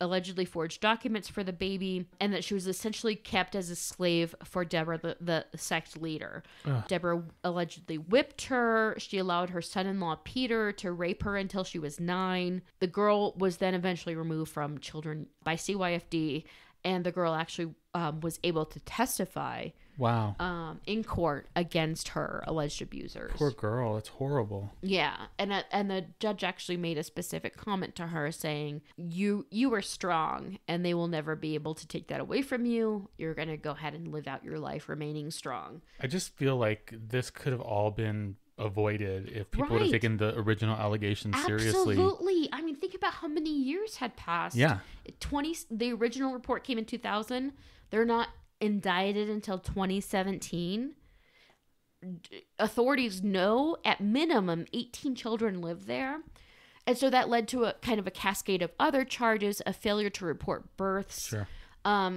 allegedly forged documents for the baby, and that she was essentially kept as a slave for Deborah, the sect leader. Deborah allegedly whipped her. She allowed her son-in-law, Peter, to rape her until she was 9. The girl was then eventually removed from children by CYFD, and the girl actually was able to testify Wow. in court against her alleged abusers. Poor girl. It's horrible. Yeah, and the judge actually made a specific comment to her saying, you were strong, and they will never be able to take that away from you. You're going to go ahead and live out your life remaining strong. I just feel like this could have all been avoided if people would have Right. taken the original allegations seriously. Absolutely. I mean, think about how many years had passed. Yeah. The original report came in 2000. They're not indicted until 2017. Authorities know at minimum 18 children live there. And so that led to a kind of a cascade of other charges, a failure to report births. Sure.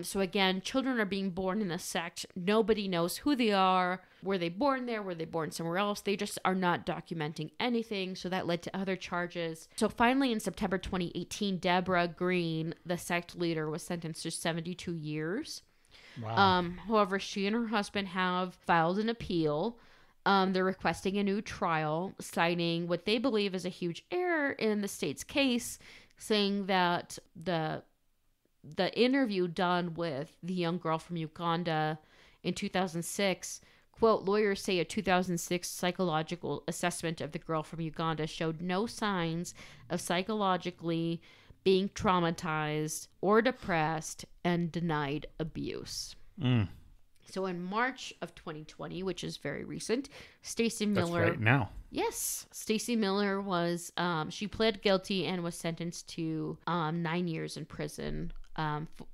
So again, children are being born in a sect. Nobody knows who they are. Were they born there? Were they born somewhere else? They just are not documenting anything. So that led to other charges. So finally, in September 2018, Deborah Green, the sect leader, was sentenced to 72 years. Wow. However, she and her husband have filed an appeal. They're requesting a new trial, citing what they believe is a huge error in the state's case, saying that the interview done with the young girl from Uganda in 2006, quote, lawyers say a 2006 psychological assessment of the girl from Uganda showed no signs of psychologically being traumatized or depressed and denied abuse. So in March of 2020, which is very recent, Stacey Miller... That's right now. Yes. Stacey Miller was... she pled guilty and was sentenced to 9 years in prison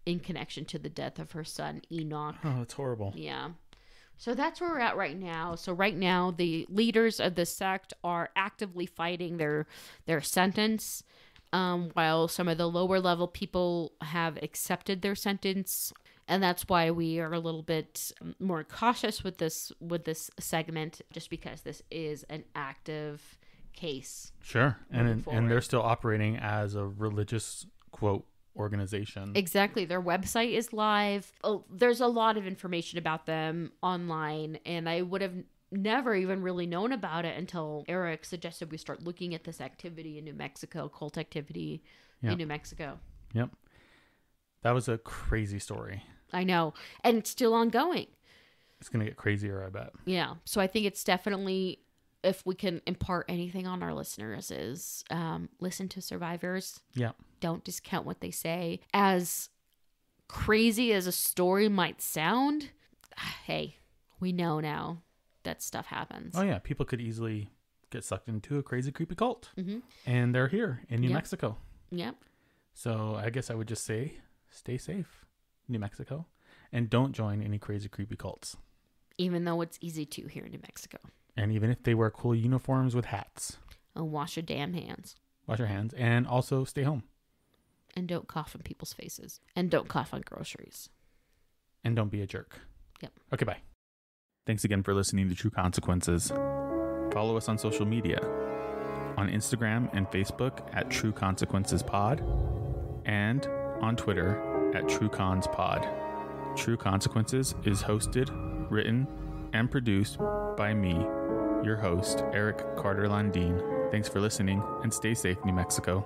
in connection to the death of her son, Enoch. Oh, that's horrible. Yeah. So that's where we're at right now. So right now, the leaders of the sect are actively fighting their sentence, while some of the lower level people have accepted their sentence. And that's why we are a little bit more cautious with this segment, just because this is an active case. Sure. And forward. they're still operating as a religious, quote, organization. Exactly. Their website is live. Oh, there's a lot of information about them online, and I would have never even really known about it until Eric suggested we start looking at this activity in New Mexico, cult activity in New Mexico. Yep. That was a crazy story. I know. And it's still ongoing. It's going to get crazier, I bet. Yeah. So I think it's definitely, if we can impart anything on our listeners, is listen to survivors. Yeah. Don't discount what they say. As crazy as a story might sound, hey, we know now that stuff happens. Oh, yeah. People could easily get sucked into a crazy, creepy cult. Mm-hmm. And they're here in New Yep. Mexico. Yep. So I guess I would just say, stay safe, New Mexico. And don't join any crazy, creepy cults. Even though it's easy to here in New Mexico. And even if they wear cool uniforms with hats. And wash your damn hands. Wash your hands. And also stay home. And don't cough in people's faces. And don't cough on groceries. And don't be a jerk. Yep. Okay, bye. Thanks again for listening to True Consequences. Follow us on social media. On Instagram and Facebook at True Consequences Pod. And on Twitter at TrueConsPod. True Consequences is hosted, written, and produced by me, your host, Eric Carter-Landin. Thanks for listening, and stay safe, New Mexico.